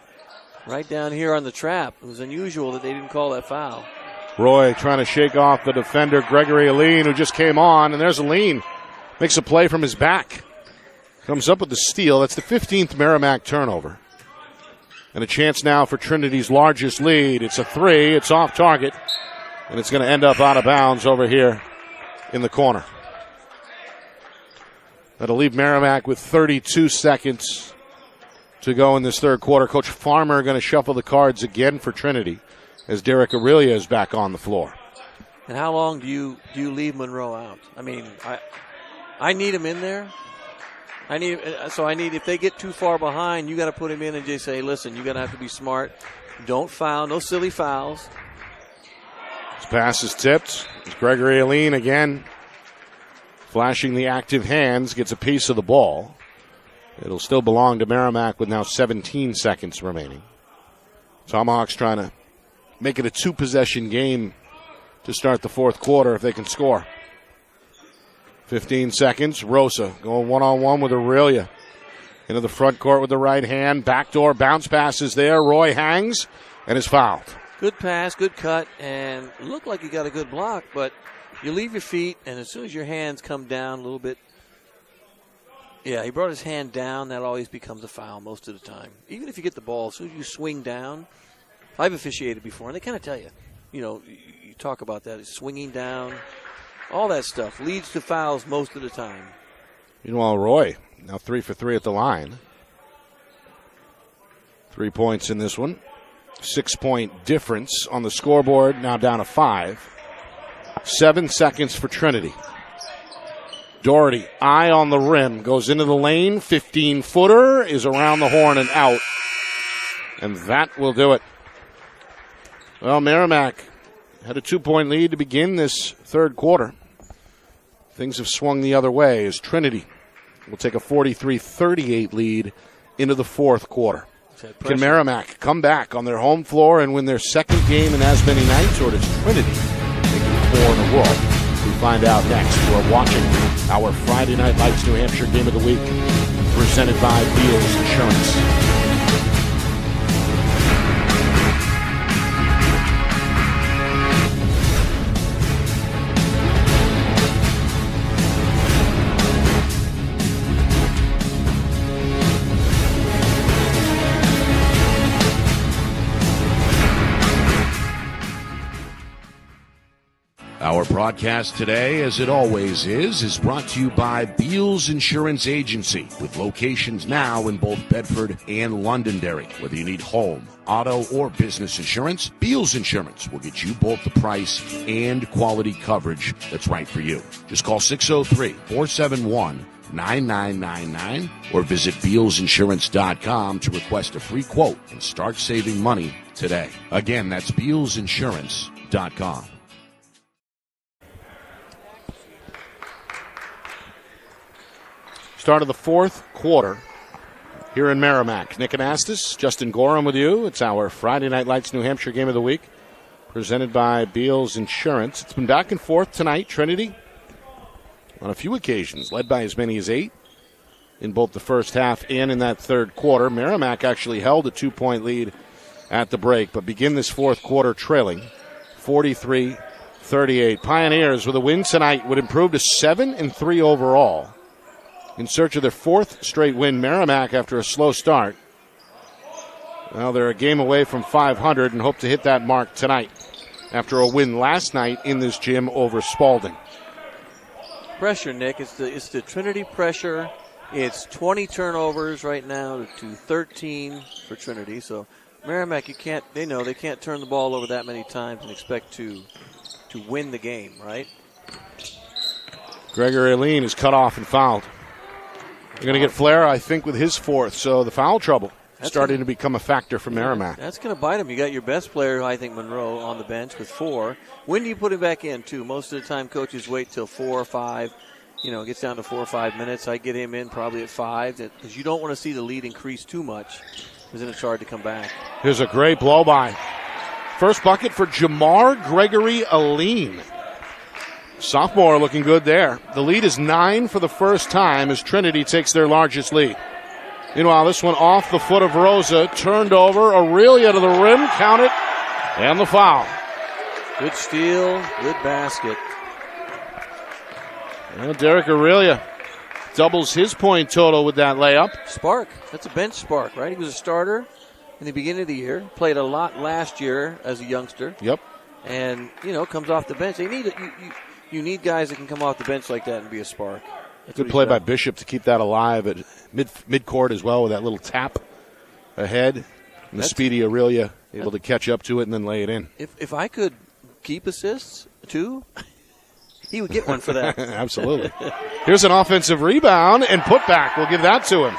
right down here on the trap. It was unusual that they didn't call that foul. Roy trying to shake off the defender, Gregory Aline, who just came on. And there's Aline. Makes a play from his back. Comes up with the steal. That's the 15th Merrimack turnover. And a chance now for Trinity's largest lead. It's a 3. It's off target. And it's going to end up out of bounds over here in the corner. That'll leave Merrimack with 32 seconds to go in this third quarter. Coach Farmer going to shuffle the cards again for Trinity as Derek Aurelia is back on the floor. And how long do you leave Monroe out? I mean, I need him in there. I need if they get too far behind, you got to put him in and just say, listen, you're going to have to be smart. Don't foul, no silly fouls. This pass is tipped. It's Gregory Aline again, flashing the active hands, gets a piece of the ball. It'll still belong to Merrimack with now 17 seconds remaining. Tomahawks trying to make it a 2-possession game to start the fourth quarter if they can score. 15 seconds. Rosa going one-on-one with Aurelia. Into the front court with the right hand. Backdoor bounce pass is there. Roy hangs and is fouled. Good pass, good cut, and looked like he got a good block, but you leave your feet, and as soon as your hands come down a little bit, yeah, he brought his hand down. That always becomes a foul most of the time. Even if you get the ball, as soon as you swing down, I've officiated before, and they kind of tell you, you talk about that, it's swinging down. All that stuff leads to fouls most of the time. Meanwhile, Roy now 3 for 3 at the line. 3 points in this one. 6-point difference on the scoreboard, now down to 5. 7 seconds for Trinity. Doherty, eye on the rim, goes into the lane. 15-footer is around the horn and out. And that will do it. Well, Merrimack had a 2-point lead to begin this third quarter. Things have swung the other way as Trinity will take a 43-38 lead into the fourth quarter. Can Merrimack come back on their home floor and win their second game in as many nights, or does Trinity make it 4 in a row? We find out next. You are watching our Friday Night Lights New Hampshire Game of the Week, presented by Beals Insurance. Our broadcast today, as it always is brought to you by Beals Insurance Agency, with locations now in both Bedford and Londonderry. Whether you need home, auto, or business insurance, Beals Insurance will get you both the price and quality coverage that's right for you. Just call 603-471-9999 or visit BealsInsurance.com to request a free quote and start saving money today. Again, that's BealsInsurance.com. Start of the fourth quarter here in Merrimack. Nick Anastas, Justin Gorham with you. It's our Friday Night Lights New Hampshire Game of the Week, presented by Beals Insurance. It's been back and forth tonight. Trinity, on a few occasions, led by as many as 8 in both the first half and in that third quarter. Merrimack actually held a 2-point lead at the break, but begin this fourth quarter trailing 43-38. Pioneers with a win tonight would improve to 7-3 overall. In search of their 4th straight win, Merrimack, after a slow start, well, they're a game away from 500 and hope to hit that mark tonight after a win last night in this gym over Spalding. Pressure, Nick. It's the Trinity pressure. It's 20 turnovers right now to 13 for Trinity. So Merrimack, they know they can't turn the ball over that many times and expect to win the game, right? Gregory Aline is cut off and fouled. They're going to get Flair, I think, with his 4th. So the foul trouble starting to become a factor for Merrimack. That's going to bite him. You got your best player, I think, Monroe, on the bench with 4. When do you put him back in, too? Most of the time, coaches wait till 4 or 5. It gets down to 4 or 5 minutes. I get him in probably at 5 because you don't want to see the lead increase too much because then it's hard to come back. Here's a great blow-by. First bucket for Jamar Gregory Aline. Sophomore looking good there. The lead is 9 for the first time as Trinity takes their largest lead. Meanwhile, this one off the foot of Rosa. Turned over. Aurelia to the rim. Count it. And the foul. Good steal. Good basket. Well, Derek Aurelia doubles his point total with that layup. Spark. That's a bench spark, right? He was a starter in the beginning of the year. Played a lot last year as a youngster. Yep. And, comes off the bench. They need it. You need guys that can come off the bench like that and be a spark. Good play by Bishop to keep that alive at mid-court as well with that little tap ahead. And the speedy Aurelia able to catch up to it and then lay it in. If I could keep assists, too, he would get one for that. Absolutely. Here's an offensive rebound and putback. We'll give that to him.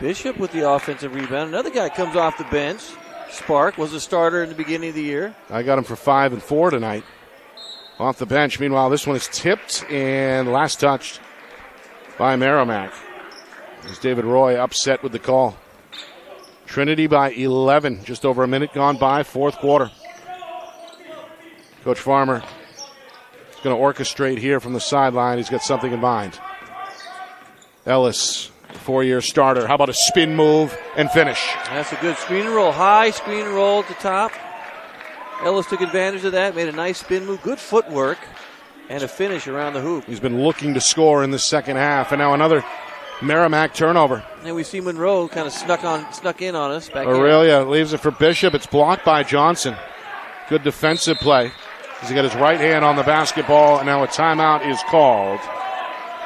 Bishop with the offensive rebound. Another guy comes off the bench. Spark was a starter in the beginning of the year. I got him for 5 and 4 tonight. Off the bench. Meanwhile, this one is tipped and last touched by Merrimack. As David Roy upset with the call. Trinity by 11. Just over a minute gone by, fourth quarter. Coach Farmer is going to orchestrate here from the sideline. He's got something in mind. Ellis, 4-year starter. How about a spin move and finish? That's a good screen and roll. High screen and roll at the top. Ellis took advantage of that, made a nice spin move. Good footwork and a finish around the hoop. He's been looking to score in the second half. And now another Merrimack turnover. And we see Monroe kind of snuck in on us. Aurelia leaves it for Bishop. It's blocked by Johnson. Good defensive play. He got his right hand on the basketball, and now a timeout is called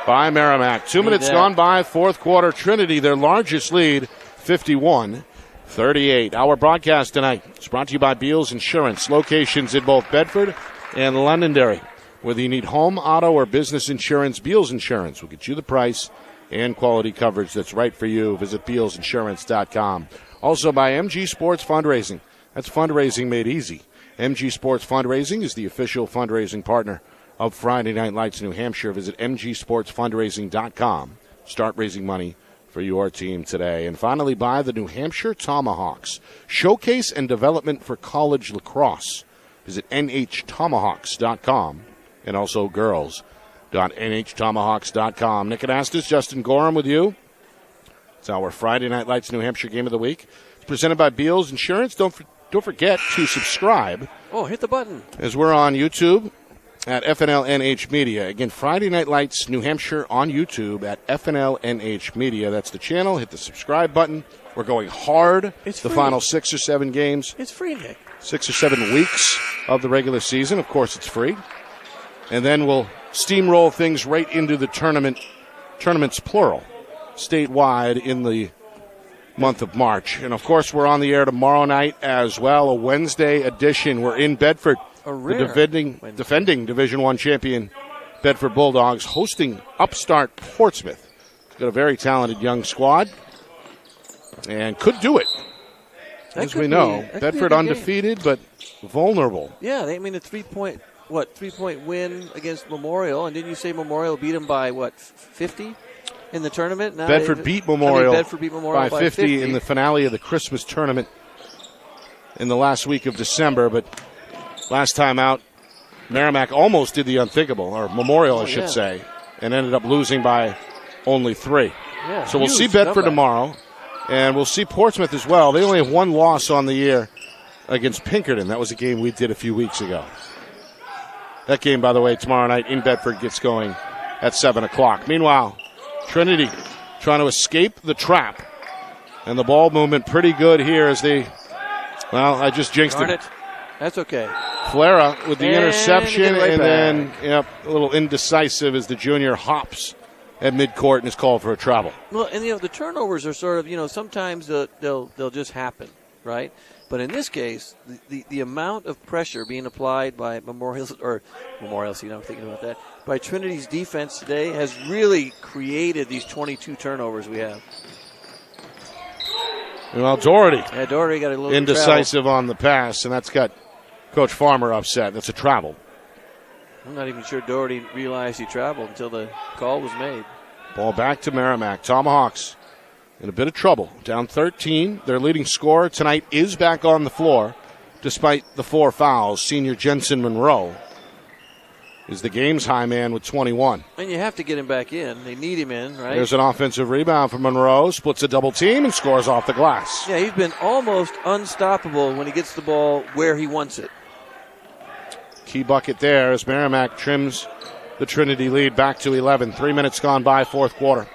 by Merrimack. 2 minutes gone by, fourth quarter. Trinity, their largest lead, 51-38. Our broadcast tonight is brought to you by Beals Insurance. Locations in both Bedford and Londonderry. Whether you need home, auto, or business insurance, Beals Insurance will get you the price and quality coverage that's right for you. Visit BealsInsurance.com. Also by MG Sports Fundraising. That's fundraising made easy. MG Sports Fundraising is the official fundraising partner of Friday Night Lights New Hampshire. Visit mgsportsfundraising.com. Start raising money for your team today. And finally, by the New Hampshire Tomahawks. Showcase and development for college lacrosse. Visit nhtomahawks.com. And also girls.nhtomahawks.com. Nick Anastas, Justin Gorham with you. It's our Friday Night Lights New Hampshire Game of the Week. It's presented by Beals Insurance. Don't forget to subscribe. Oh, hit the button. As we're on YouTube at FNLNH Media. Again, Friday Night Lights New Hampshire on YouTube at FNLNH Media. That's the channel. Hit the subscribe button. We're going hard. It's the free. Final 6 or 7 games. It's free, Nick. 6 or 7 weeks of the regular season. Of course, it's free. And then we'll steamroll things right into the tournaments plural, statewide in the month of March. And, of course, we're on the air tomorrow night as well, a Wednesday edition. We're in Bedford, the defending Division I champion Bedford Bulldogs, hosting upstart Portsmouth. It's got a very talented young squad and could do it. As we know, Bedford undefeated but vulnerable. Yeah, I mean, a 3-point win against Memorial. And didn't you say Memorial beat them by, 50? In the tournament? Now Bedford beat Memorial by 50 50 in the finale of the Christmas tournament in the last week of December. But last time out, Merrimack almost did the unthinkable, or Memorial, I should say, and ended up losing by only 3. Yeah, so we'll see Bedford tomorrow, and we'll see Portsmouth as well. They only have 1 loss on the year against Pinkerton. That was a game we did a few weeks ago. That game, by the way, tomorrow night in Bedford gets going at 7 o'clock. Meanwhile, Trinity trying to escape the trap. And the ball movement pretty good here as they, I just jinxed it. That's okay. Flara with the interception, right and back. then a little indecisive as the junior hops at midcourt and is called for a travel. Well, and the turnovers are sort of, sometimes they'll just happen, right? But in this case, the amount of pressure being applied by Memorial, I'm thinking about that, by Trinity's defense today has really created these 22 turnovers we have. Well, Doherty. Yeah, Doherty got a little indecisive on the pass, and that's got Coach Farmer upset. That's a travel. I'm not even sure Doherty realized he traveled until the call was made. Ball back to Merrimack. Tomahawks in a bit of trouble. Down 13. Their leading scorer tonight is back on the floor, despite the 4 fouls. Senior Jensen Monroe is the game's high man with 21. And you have to get him back in. They need him in, right? There's an offensive rebound from Monroe. Splits a double team and scores off the glass. Yeah, he's been almost unstoppable when he gets the ball where he wants it. Key bucket there as Merrimack trims the Trinity lead back to 11. 3 minutes gone by, fourth quarter.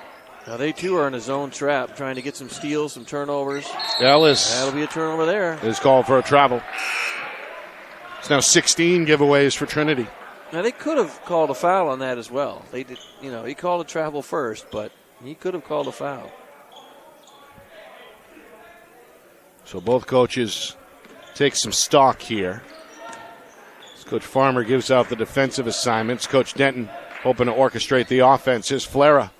Now they too are in a zone trap, trying to get some steals, some turnovers. Ellis. That'll be a turnover there. Is called for a travel. It's now 16 giveaways for Trinity. Now they could have called a foul on that as well. They did, he called a travel first, but he could have called a foul. So both coaches take some stock here. As Coach Farmer gives out the defensive assignments. Coach Denton hoping to orchestrate the offense. Here's Flara.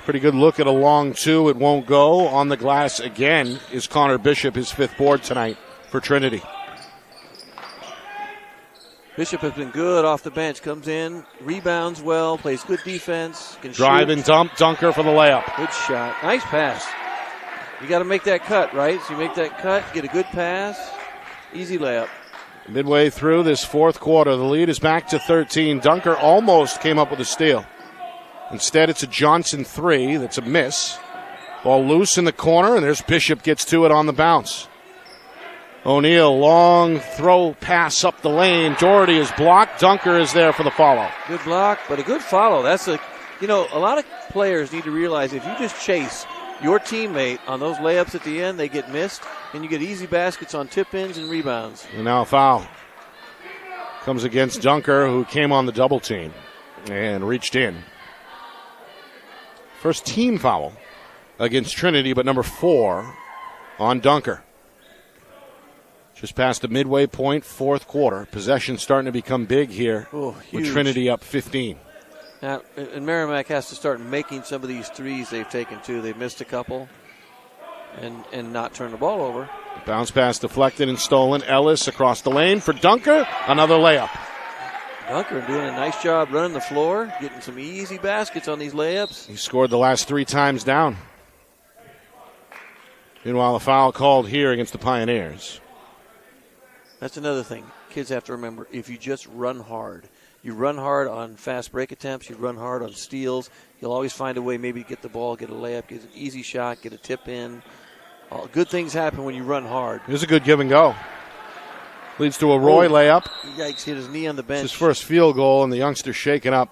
Pretty good look at a long 2. It won't go. On the glass again is Connor Bishop, his 5th board tonight for Trinity. Bishop has been good off the bench. Comes in, rebounds well, plays good defense. Can drive shoot. And dump. Dunker for the layup. Good shot. Nice pass. You got to make that cut, right? So you make that cut, get a good pass, easy layup. Midway through this fourth quarter, the lead is back to 13. Dunker almost came up with a steal. Instead, it's a Johnson 3 that's a miss. Ball loose in the corner, and there's Bishop gets to it on the bounce. O'Neal, long throw pass up the lane. Doherty is blocked. Dunker is there for the follow. Good block, but a good follow. That's a lot of players need to realize if you just chase your teammate on those layups at the end, they get missed, and you get easy baskets on tip-ins and rebounds. And now a foul comes against Dunker, who came on the double team and reached in. First team foul against Trinity, but number 4 on Dunker. Just past the midway point, fourth quarter. Possession starting to become big here with Trinity up 15. Now, and Merrimack has to start making some of these threes they've taken, too. They've missed a couple and not turn the ball over. Bounce pass deflected and stolen. Ellis across the lane for Dunker. Another layup. Dunker doing a nice job running the floor, getting some easy baskets on these layups. He scored the last 3 times down. Meanwhile, a foul called here against the Pioneers. That's another thing kids have to remember. If you just run hard, you run hard on fast break attempts, you run hard on steals, you'll always find a way maybe to get the ball, get a layup, get an easy shot, get a tip in. All good things happen when you run hard. Here's a good give and go. Leads to a Roy layup. Yikes, hit his knee on the bench. It's his first field goal, and the youngster shaken up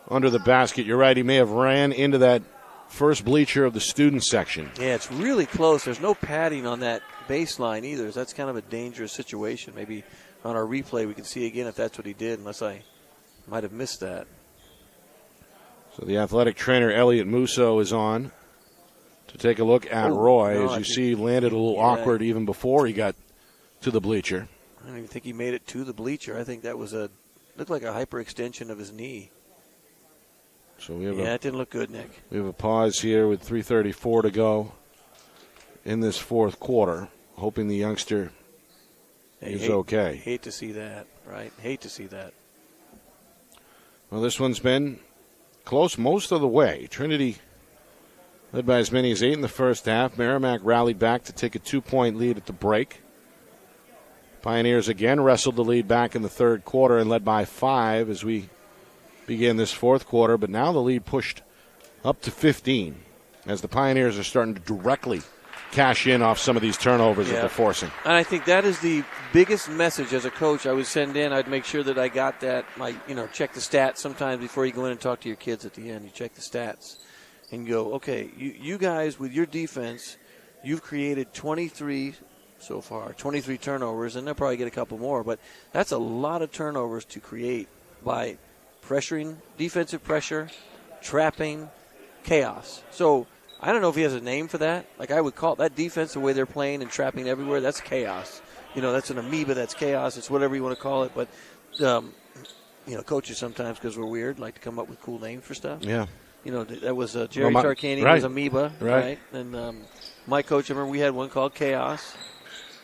under the basket. You're right, he may have ran into that first bleacher of the student section. Yeah, it's really close. There's no padding on that baseline either. So that's kind of a dangerous situation. Maybe on our replay we can see again if that's what he did, unless I might have missed that. So the athletic trainer, Elliot Musso, is on to take a look at Roy. As you see, he landed a little awkward even before he got to the bleacher. I don't even think he made it to the bleacher. I think that was looked like a hyperextension of his knee. So we have it didn't look good, Nick. We have a pause here with 3:34 to go in this fourth quarter, hoping the youngster is okay. Hate to see that, right? Hate to see that. Well, this one's been close most of the way. Trinity led by as many as 8 in the first half. Merrimack rallied back to take a 2-point lead at the break. Pioneers again wrestled the lead back in the third quarter and led by 5 as we begin this fourth quarter. But now the lead pushed up to 15 as the Pioneers are starting to directly cash in off some of these turnovers that they're forcing. And I think that is the biggest message as a coach I would send in. I'd make sure that I got that, check the stats sometimes before you go in and talk to your kids at the end. You check the stats and go, okay, you guys with your defense, you've created 23 so far, 23 turnovers, and they'll probably get a couple more, but that's a lot of turnovers to create by pressuring, defensive pressure, trapping, chaos. So I don't know if he has a name for that. Like I would call that defense, the way they're playing and trapping everywhere, that's chaos. That's an amoeba, that's chaos. It's whatever you want to call it. But, coaches sometimes, because we're weird, like to come up with cool names for stuff. Yeah. That was Jerry Tarkanian was amoeba, right? And my coach, I remember we had one called chaos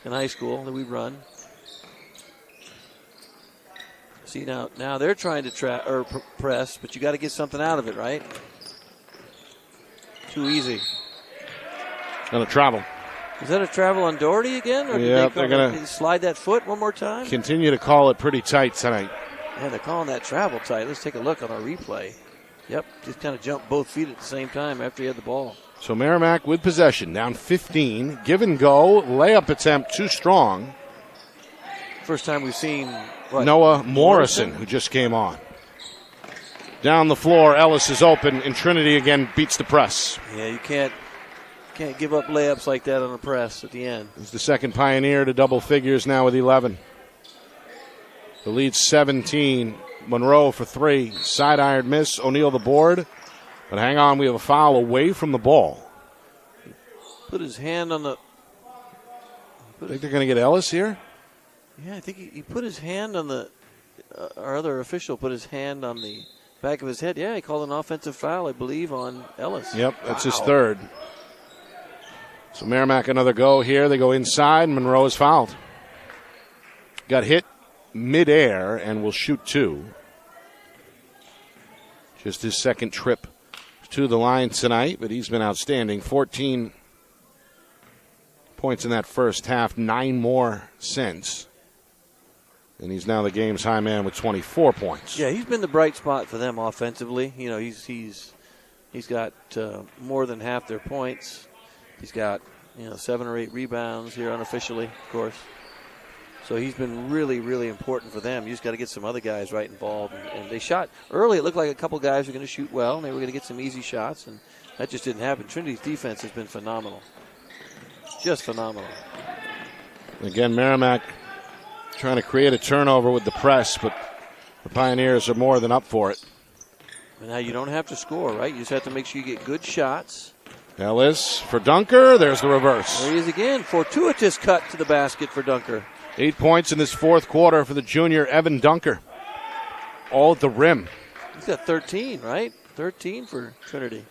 in high school that we'd run. See, now they're trying to press, but you got to get something out of it, right? Too easy. Going to travel. Is that a travel on Doherty again? Or they're going to slide that foot one more time? Continue to call it pretty tight tonight. Yeah, they're calling that travel tight. Let's take a look on our replay. Yep, just kind of jumped both feet at the same time after he had the ball. So Merrimack with possession, down 15. Give and go, layup attempt too strong. First time we've seen Noah Morrison, who just came on. Down the floor, Ellis is open, and Trinity again beats the press. Yeah, you can't give up layups like that on the press at the end. He's the second Pioneer to double figures now with 11. The lead's 17. Monroe for 3. Side iron miss. O'Neal the board. But hang on, we have a foul away from the ball. Put his hand on the... Think they're going to get Ellis here? Yeah, I think he put his hand on the... our other official put his hand on the back of his head. Yeah, he called an offensive foul, I believe, on Ellis. Yep, that's his third. So Merrimack another go here. They go inside. Monroe is fouled. Got hit midair and will shoot 2. Just his second trip to the line tonight, but he's been outstanding. 14 points in that first half, 9 more since. And he's now the game's high man with 24 points. Yeah, he's been the bright spot for them offensively. He's got more than half their points. He's got 7 or 8 rebounds here unofficially, of course. So he's been really, really important for them. You just got to get some other guys right involved. And they shot early. It looked like a couple guys were going to shoot well, and they were going to get some easy shots, and that just didn't happen. Trinity's defense has been phenomenal. Just phenomenal. Again, Merrimack trying to create a turnover with the press, but the Pioneers are more than up for it. Now you don't have to score, right? You just have to make sure you get good shots. Ellis for Dunker. There's the reverse. There he is again. Fortuitous cut to the basket for Dunker. 8 points in this fourth quarter for the junior Evan Dunker. All at the rim. He's got 13, right? 13 for Trinity.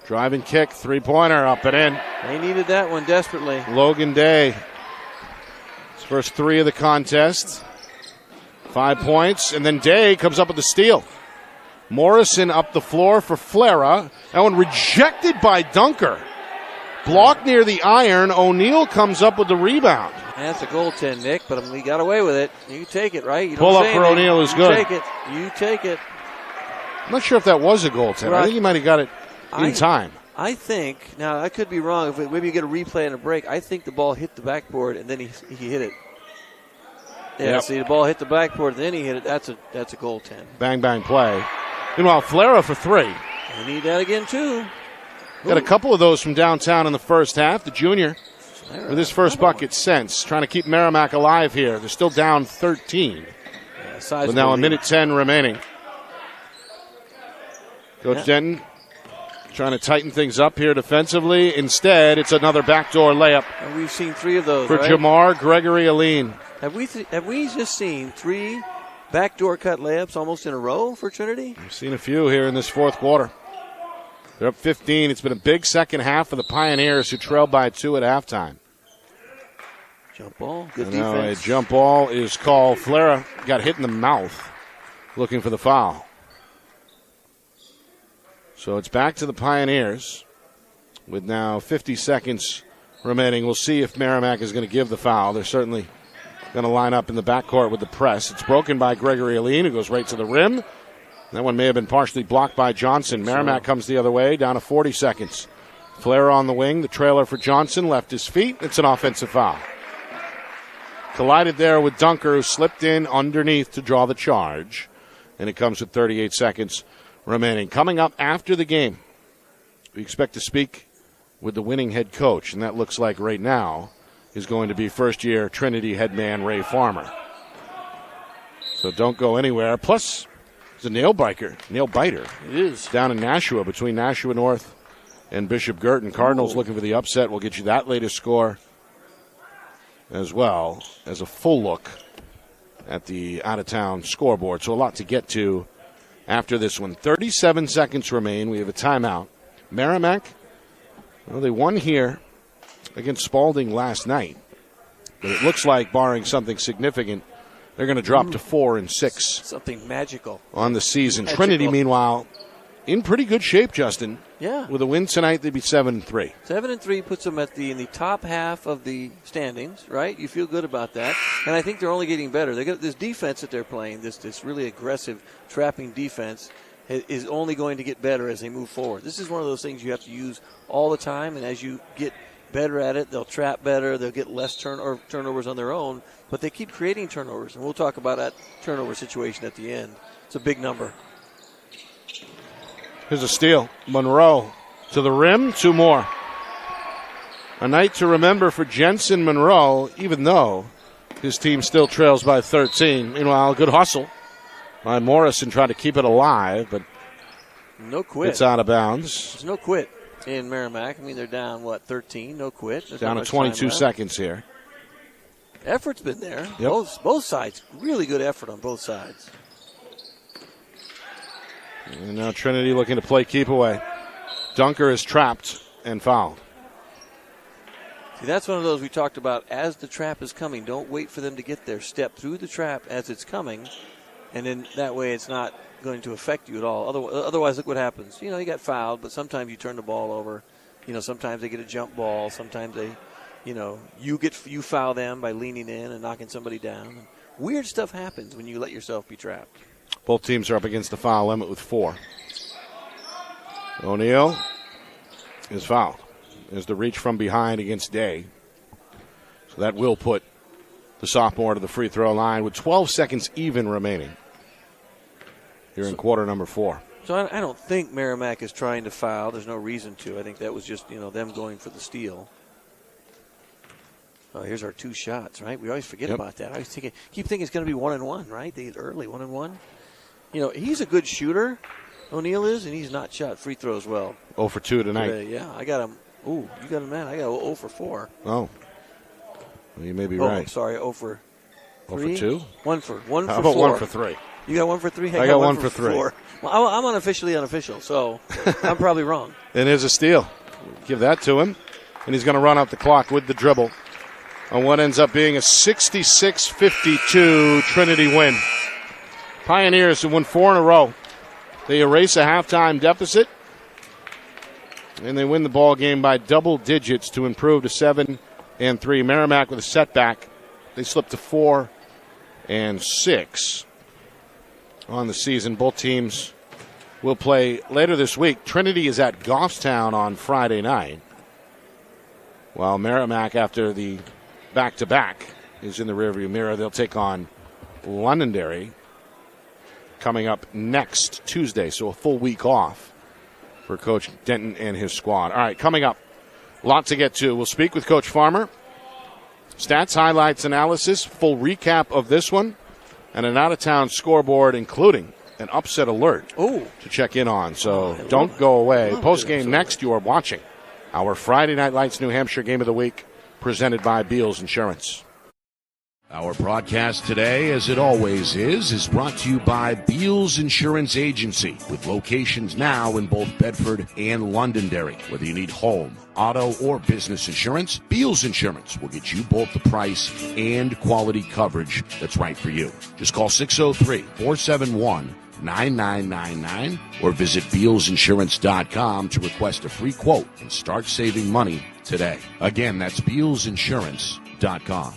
Driving kick, three-pointer, up and in. They needed that one desperately. Logan Day. His first three of the contest. 5 points, and then Day comes up with the steal. Morrison up the floor for Flera. That one rejected by Dunker. Blocked near the iron. O'Neal comes up with the rebound. That's a goaltend, Nick, but he got away with it. You take it, right? You Pull up for O'Neal is good. You take it. I'm not sure if that was a goaltend. Right. I think he might have got it in time. I think, now I could be wrong, if maybe you get a replay and a break, I think the ball hit the backboard and then he hit it. Yeah, Yep. See, the ball hit the backboard and then he hit it. That's a goaltend. Bang, bang play. Meanwhile, Flera for three. We need that again, too. Got a couple of those from downtown in the first half. The junior with his first bucket since. Trying to keep Merrimack alive here. They're still down 13. Yeah, with now a minute 10 remaining. Coach Denton trying to tighten things up here defensively. Instead, it's another backdoor layup. And we've seen three of those, for right? Jamar Gregory Aline. Have we just seen three backdoor cut layups almost in a row for Trinity? We've seen a few here in this fourth quarter. They're up 15. It's been a big second half for the Pioneers, who trailed by 2 at halftime. Jump ball, good defense. A jump ball is called. Flera got hit in the mouth looking for the foul. So it's back to the Pioneers with now 50 seconds remaining. We'll see if Merrimack is going to give the foul. They're certainly going to line up in the backcourt with the press. It's broken by Gregory Aline, who goes right to the rim. That one may have been partially blocked by Johnson. Merrimack comes the other way, down to 40 seconds. Flera on the wing. The trailer for Johnson left his feet. It's an offensive foul. Collided there with Dunker, who slipped in underneath to draw the charge. And it comes with 38 seconds remaining. Coming up after the game, we expect to speak with the winning head coach, and that looks like right now is going to be first-year Trinity head man Ray Farmer. So don't go anywhere. Plus, it's a nail biter. It is. Down in Nashua, between Nashua North and Bishop Girton. Cardinals looking for the upset. We'll get you that latest score as well as a full look at the out-of-town scoreboard. So a lot to get to after this one. 37 seconds remain. We have a timeout. Merrimack, well, they won here against Spalding last night. But it looks like, barring something significant, they're going to drop to 4-6. Something magical On the season. Magical. Trinity, meanwhile, in pretty good shape, Justin. Yeah. With a win tonight, they'd be 7-3. 7-3 puts them in the top half of the standings, right? You feel good about that. And I think they're only getting better. They got this defense that they're playing, this really aggressive trapping defense, is only going to get better as they move forward. This is one of those things you have to use all the time, and as you get better at it, they'll trap better, they'll get less turnovers on their own, but they keep creating turnovers, and we'll talk about that turnover situation at the end. It's a big number. Here's a steal. Monroe to the rim, 2 more. A night to remember for Jensen Monroe, even though his team still trails by 13. Meanwhile, good hustle by Morrison trying to keep it alive, but no quit. It's out of bounds. There's no quit in Merrimack. I mean, they're down, 13? No quit. There's down to 22 seconds here. Effort's been there. Yep. Both sides. Really good effort on both sides. And now Trinity looking to play keep away. Dunker is trapped and fouled. See, that's one of those we talked about. As the trap is coming, don't wait for them to get there. Step through the trap as it's coming, and then that way it's not going to affect you at all. Otherwise, look what happens. You got fouled, but sometimes you turn the ball over. Sometimes they get a jump ball. Sometimes they, you foul them by leaning in and knocking somebody down. Weird stuff happens when you let yourself be trapped. Both teams are up against the foul limit with 4. O'Neal is fouled. There's the reach from behind against Day. So that will put the sophomore to the free throw line with 12 seconds even remaining here in quarter number 4. So I don't think Merrimack is trying to foul. There's no reason to. I think that was just, them going for the steal. Oh, here's our 2 shots, right? We always forget about that. I keep thinking it's going to be 1-1, right? They get early 1-1. He's a good shooter, O'Neal is, and he's not shot free throws well. 0 for 2 tonight. Today. Yeah, I got him. Ooh, you got him, man. I got 0 for 4. Oh. Well, you may be Oh, right. I'm sorry, 0 for 3. 0 for 2? 1 for 4. How about 1 for 3? You got 1 for 3? I got 1 for 3. 4. Well, I'm unofficially unofficial, so I'm probably wrong. And here's a steal. Give that to him. And he's going to run out the clock with the dribble on what ends up being a 66-52 Trinity win. Pioneers who won 4 in a row. They erase a halftime deficit, and they win the ball game by double digits to improve to 7-3. Merrimack with a setback. They slip to 4-6 on the season. Both teams will play later this week. Trinity is at Goffstown on Friday night, while Merrimack, after the back-to-back, is in the rearview mirror. They'll take on Londonderry coming up next Tuesday, so a full week off for Coach Denton and his squad. All right, coming up, a lot to get to. We'll speak with Coach Farmer. Stats, highlights, analysis, full recap of this one, and an out-of-town scoreboard, including an upset alert to check in on. So don't go away. Post-game next, you are watching our Friday Night Lights New Hampshire Game of the Week, presented by Beals Insurance. Our broadcast today, as it always is brought to you by Beals Insurance Agency, with locations now in both Bedford and Londonderry. Whether you need home, auto, or business insurance, Beals Insurance will get you both the price and quality coverage that's right for you. Just call 603-471-9999 or visit BealsInsurance.com to request a free quote and start saving money today. Again, that's BealsInsurance.com.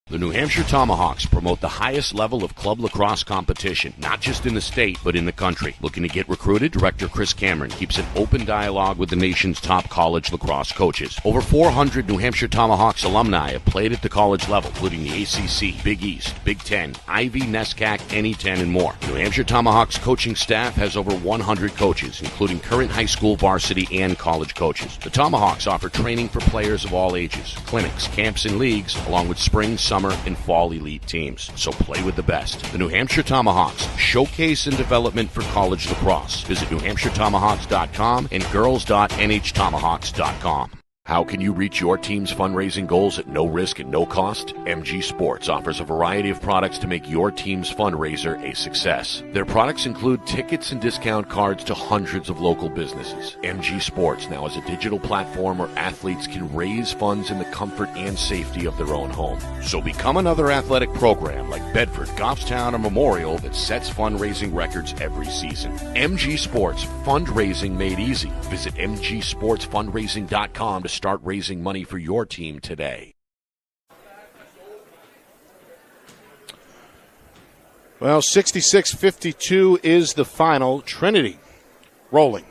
The New Hampshire Tomahawks promote the highest level of club lacrosse competition, not just in the state, but in the country. Looking to get recruited? Director Chris Cameron keeps an open dialogue with the nation's top college lacrosse coaches. Over 400 New Hampshire Tomahawks alumni have played at the college level, including the ACC, Big East, Big Ten, Ivy, NESCAC, NE10, and more. The New Hampshire Tomahawks coaching staff has over 100 coaches, including current high school, varsity, and college coaches. The Tomahawks offer training for players of all ages, clinics, camps, and leagues, along with spring, summer, and fall elite teams. So play with the best. The New Hampshire Tomahawks, showcase and development for college lacrosse. Visit NewHampshireTomahawks.com and girls.nhtomahawks.com. How can you reach your team's fundraising goals at no risk and no cost? MG Sports offers a variety of products to make your team's fundraiser a success. Their products include tickets and discount cards to hundreds of local businesses. MG Sports now has a digital platform where athletes can raise funds in the comfort and safety of their own home. So become another athletic program like Bedford, Goffstown, or Memorial that sets fundraising records every season. MG Sports, fundraising made easy. Visit mgsportsfundraising.com to start raising money for your team today. Well, 66-52 is the final. Trinity rolling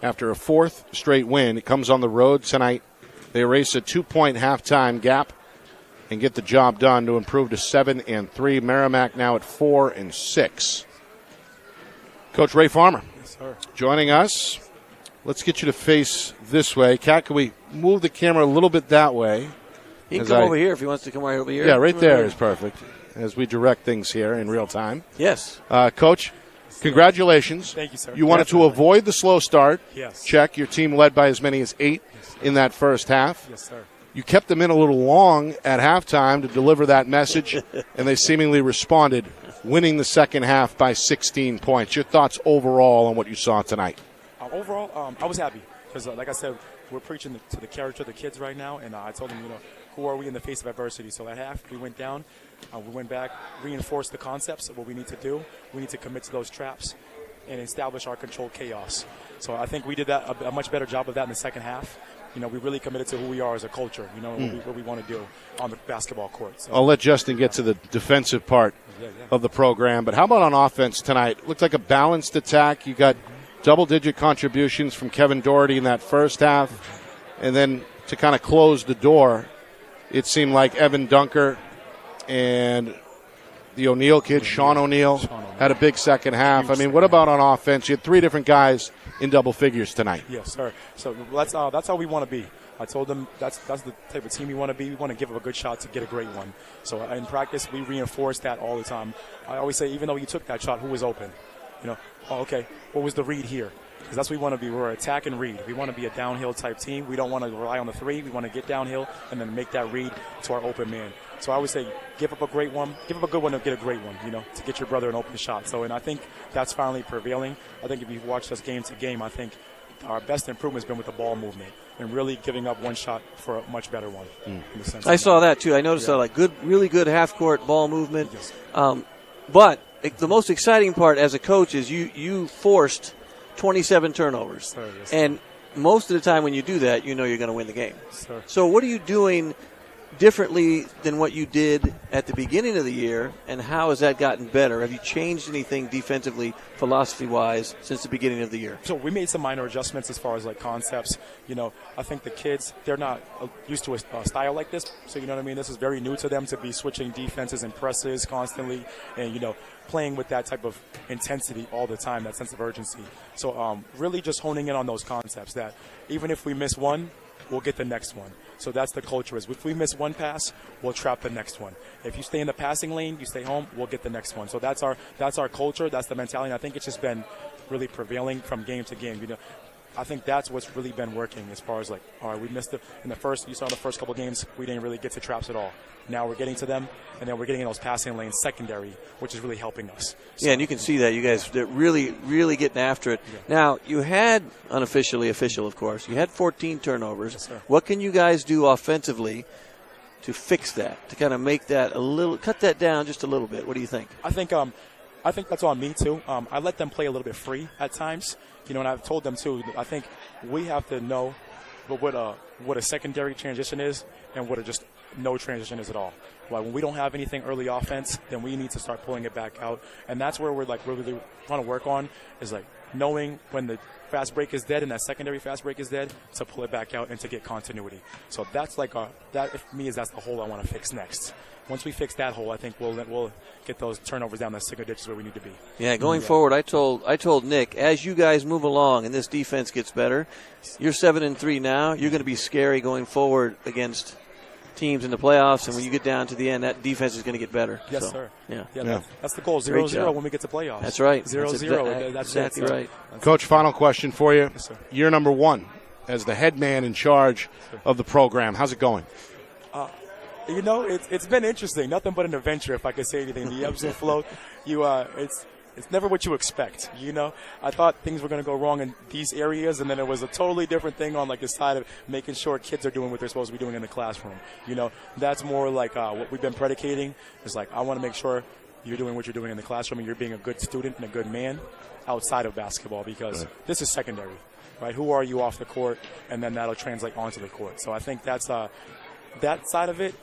after a fourth straight win. It comes on the road tonight. They erase a 2-point halftime gap and get the job done to improve to 7-3. Merrimack now at 4-6. Coach Ray Farmer, yes, sir, joining us. Let's get you to face this way. Kat, can we move the camera a little bit that way? He can come over here if he wants to come right over here. Yeah, right there is perfect as we direct things here in real time. Yes. Coach, congratulations. Thank you, sir. You wanted to avoid the slow start. Yes. Check. Your team led by as many as 8 in that first half. Yes, sir. You kept them in a little long at halftime to deliver that message, and they seemingly responded, winning the second half by 16 points. Your thoughts overall on what you saw tonight? Overall, I was happy because, like I said, we're preaching to the character of the kids right now, and I told them, who are we in the face of adversity? So at half, we went down, we went back, reinforced the concepts of what we need to do. We need to commit to those traps and establish our controlled chaos. So I think we did that a much better job of that in the second half. We really committed to who we are as a culture, what we want to do on the basketball court. So, I'll let Justin get to the defensive part of the program, but how about on offense tonight? It looked like a balanced attack. You got double-digit contributions from Kevin Doherty in that first half. And then to kind of close the door, it seemed like Evan Dunker and the O'Neal kid, Sean O'Neal, had a big second half. I mean, what about on offense? You had 3 different guys in double figures tonight. Yes, sir. So that's how we want to be. I told them that's the type of team we want to be. We want to give up a good shot to get a great one. So in practice, we reinforce that all the time. I always say, even though you took that shot, who was open? Oh, okay, what was the read here? Because that's what we want to be. We're attack and read. We want to be a downhill type team. We don't want to rely on the three. We want to get downhill and then make that read to our open man. So I would say give up a great one, give up a good one to get a great one, to get your brother an open shot. So, and I think that's finally prevailing. I think if you watch us game to game, I think our best improvement has been with the ball movement and really giving up one shot for a much better one. In the sense I saw that too. I noticed that, really good half-court ball movement. Yes. But the most exciting part as a coach is you forced 27 turnovers. Sir, yes, and most of the time when you do that, you're going to win the game. Sir. So what are you doing differently than what you did at the beginning of the year, and how has that gotten better? Have you changed anything defensively, philosophy-wise, since the beginning of the year? So we made some minor adjustments as far as concepts. I think the kids, they're not used to a style like this. So you know what I mean? This is very new to them to be switching defenses and presses constantly and, playing with that type of intensity all the time, that sense of urgency. So really just honing in on those concepts that even if we miss one, we'll get the next one. So that's the culture. Is if we miss one pass, we'll trap the next one. If you stay in the passing lane, you stay home, we'll get the next one. So that's our culture. That's the mentality. And I think it's just been really prevailing from game to game. I think that's what's really been working as far as all right, we missed it in the first. You saw the first couple games, we didn't really get to traps at all. Now we're getting to them, and then we're getting in those passing lanes secondary, which is really helping us. So, yeah, and you can see that you guys they're really, really getting after it. Yeah. Now you had official, of course. You had 14 turnovers. Yes, sir. What can you guys do offensively to fix that? To kind of make that cut that down just a little bit. What do you think? I think that's on me too. I let them play a little bit free at times. And I've told them too. I think we have to know what a secondary transition is and what a just no transition is at all. When we don't have anything early offense, then we need to start pulling it back out, and that's where we're really trying to work on is knowing when the fast break is dead and that secondary fast break is dead to pull it back out and to get continuity. So that's that's the hole I want to fix next. Once we fix that hole, I think we'll get those turnovers down the single digits where we need to be. Yeah, going forward, I told Nick, as you guys move along and this defense gets better, you're 7-3 now. You're going to be scary going forward against teams in the playoffs, and when you get down to the end, that defense is going to get better. Yes, sir. Yeah. That's the goal. 0-0 when we get to playoffs. That's right. 0-0. That's exactly right. Coach, final question for you. Yes, sir. Year number 1 as the head man in charge of the program. How's it going? It's been interesting. Nothing but an adventure, if I could say anything. The ebbs and flow. It's never what you expect. I thought things were going to go wrong in these areas, and then it was a totally different thing on the side of making sure kids are doing what they're supposed to be doing in the classroom. That's more what we've been predicating. Is I want to make sure you're doing what you're doing in the classroom, and you're being a good student and a good man outside of basketball, because this is secondary, right? Who are you off the court, and then that'll translate onto the court. So I think that's that side of it.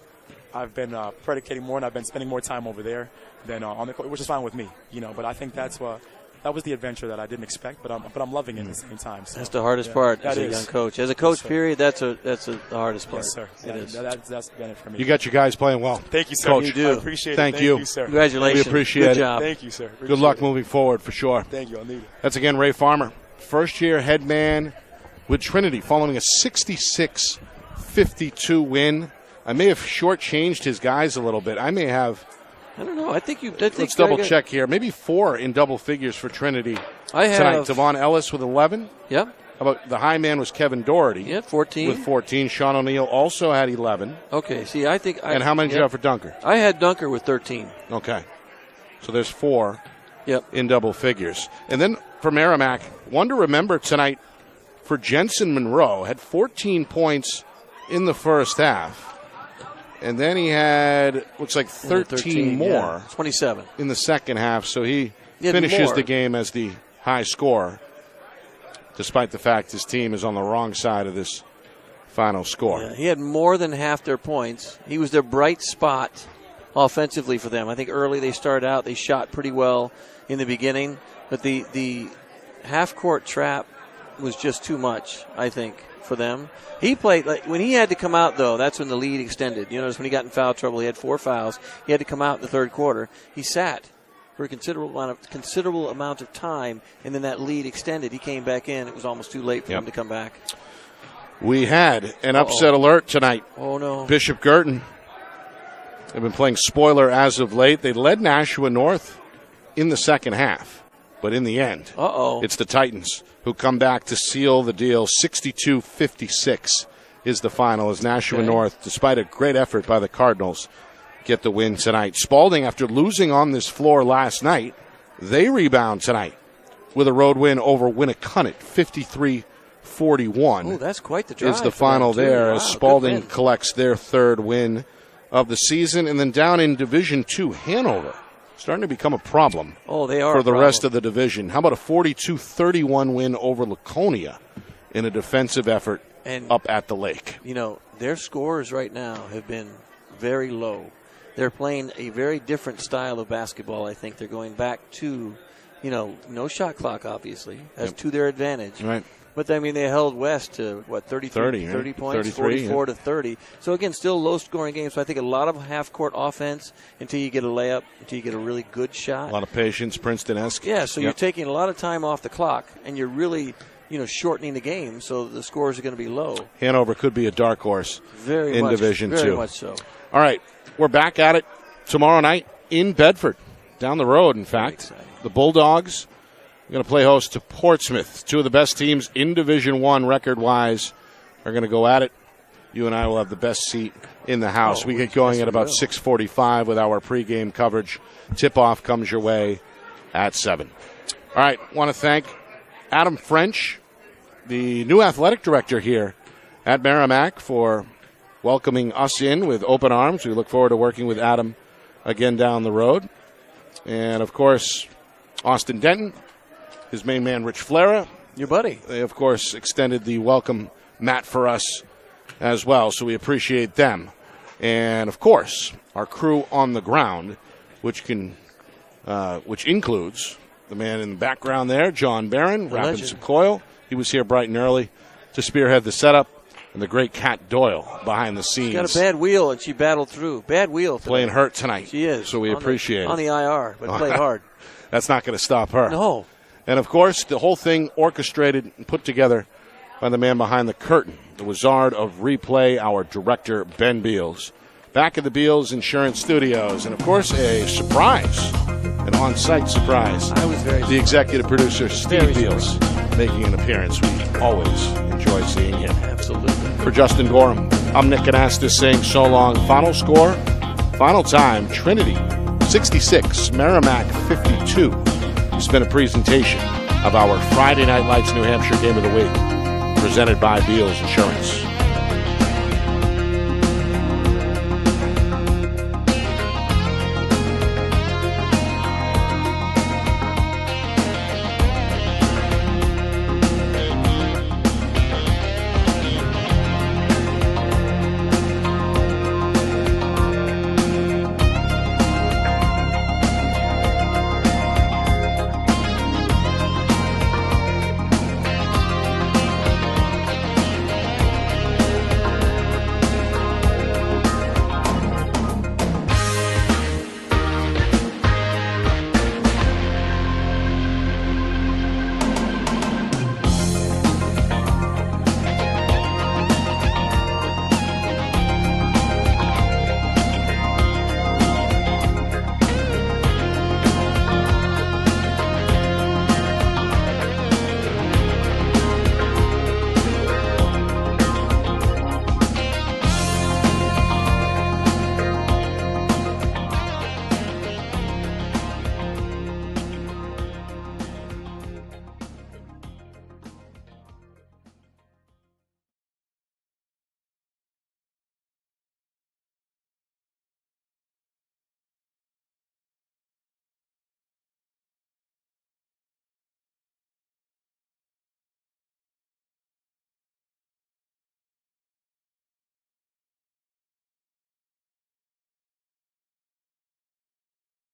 I've been predicating more, and I've been spending more time over there than on the court, which is fine with me, But I think that was the adventure that I didn't expect, but I'm loving it at the same time. So, that's the hardest part as a young coach. As a coach, yes, period, that's the hardest part. Yes, sir. It is. That's been it for me. You got your guys playing well. Thank you, sir. Coach. You do. I appreciate Thank it. you. Thank you, sir. Congratulations. We appreciate Good it. job. Thank you, sir. Good luck moving forward for sure. Thank you. I'll need it. That's again Ray Farmer, first-year head man with Trinity, following a 66-52 win. I may have shortchanged his guys a little bit. I don't know. I think let's double check here. Maybe 4 in double figures for Trinity tonight. Devon Ellis with 11. Yep. How about the high man was Kevin Doherty? Yeah, 14. With 14. Sean O'Neill also had 11. Okay. See, I think. And how many did you have for Dunker? I had Dunker with 13. Okay. So there's 4. Yep. In double figures. And then for Merrimack, one to remember tonight for Jensen Monroe, had 14 points in the first half. And then he had, looks like 13 more. Yeah. 27. In the second half, so he finishes the game as the high scorer, despite the fact his team is on the wrong side of this final score. Yeah, he had more than half their points. He was their bright spot offensively for them. I think early they started out, they shot pretty well in the beginning, but the half-court trap was just too much, I think, for them. He played, when he had to come out, though, that's when the lead extended. You notice when he got in foul trouble, he had 4 fouls. He had to come out in the third quarter. He sat for a considerable amount of time, and then that lead extended. He came back in. It was almost too late for him to come back. We had an upset alert tonight. Oh, no. Bishop Girton. They've been playing spoiler as of late. They led Nashua North in the second half. But in the end, Uh-oh. it's the Titans who come back to seal the deal. 62-56 is the final as Nashua North, despite a great effort by the Cardinals, get the win tonight. Spalding, after losing on this floor last night, they rebound tonight with a road win over Winnicott, 53-41. Oh, that's quite the drive. Is the final there wow, as Spalding collects their third win of the season. And then down in Division II, Hanover, starting to become a problem they are for the rest of the division. How about a 42-31 win over Laconia in a defensive effort up at the lake? You know, their scores right now have been very low. They're playing a very different style of basketball, I think. They're going back to, no shot clock, obviously. That's to their advantage. Right. But, I mean, they held West to, 30 points, 44 to 30. So, again, still low-scoring games. So I think a lot of half-court offense until you get a layup, until you get a really good shot. A lot of patience, Princeton-esque. Yeah, so you're taking a lot of time off the clock, and you're really, shortening the game, so the scores are going to be low. Hanover could be a dark horse in Division II. Very much so. All right, we're back at it tomorrow night in Bedford, down the road, in fact. The Bulldogs are going to play host to Portsmouth. Two of the best teams in Division I record-wise are going to go at it. You and I will have the best seat in the house. We get going at about 6:45 with our pregame coverage. Tip-off comes your way at 7. All right, want to thank Adam French, the new athletic director here at Merrimack, for welcoming us in with open arms. We look forward to working with Adam again down the road. And, of course, Austin Denton, his main man, Rich Flera. Your buddy. They, of course, extended the welcome mat for us as well, so we appreciate them. And, of course, our crew on the ground, which includes the man in the background there, John Barron, wrapping some coil. He was here bright and early to spearhead the setup. And the great Kat Doyle behind the scenes. She got a bad wheel, and she battled through. Bad wheel today. Playing hurt tonight. She is. So we appreciate it. On the IR, but played hard. That's not going to stop her. No. And, of course, the whole thing orchestrated and put together by the man behind the curtain, the wizard of replay, our director, Ben Beals. Back at the Beals Insurance Studios. And, of course, a surprise, an on-site surprise. I was very The executive producer, Steve Beals, making an appearance. We always enjoy seeing him. Absolutely. For Justin Gorham, I'm Nick Anastas saying so long. Final score, final time, Trinity 66, Merrimack 52. It's been a presentation of our Friday Night Lights New Hampshire Game of the Week, presented by Beals Insurance.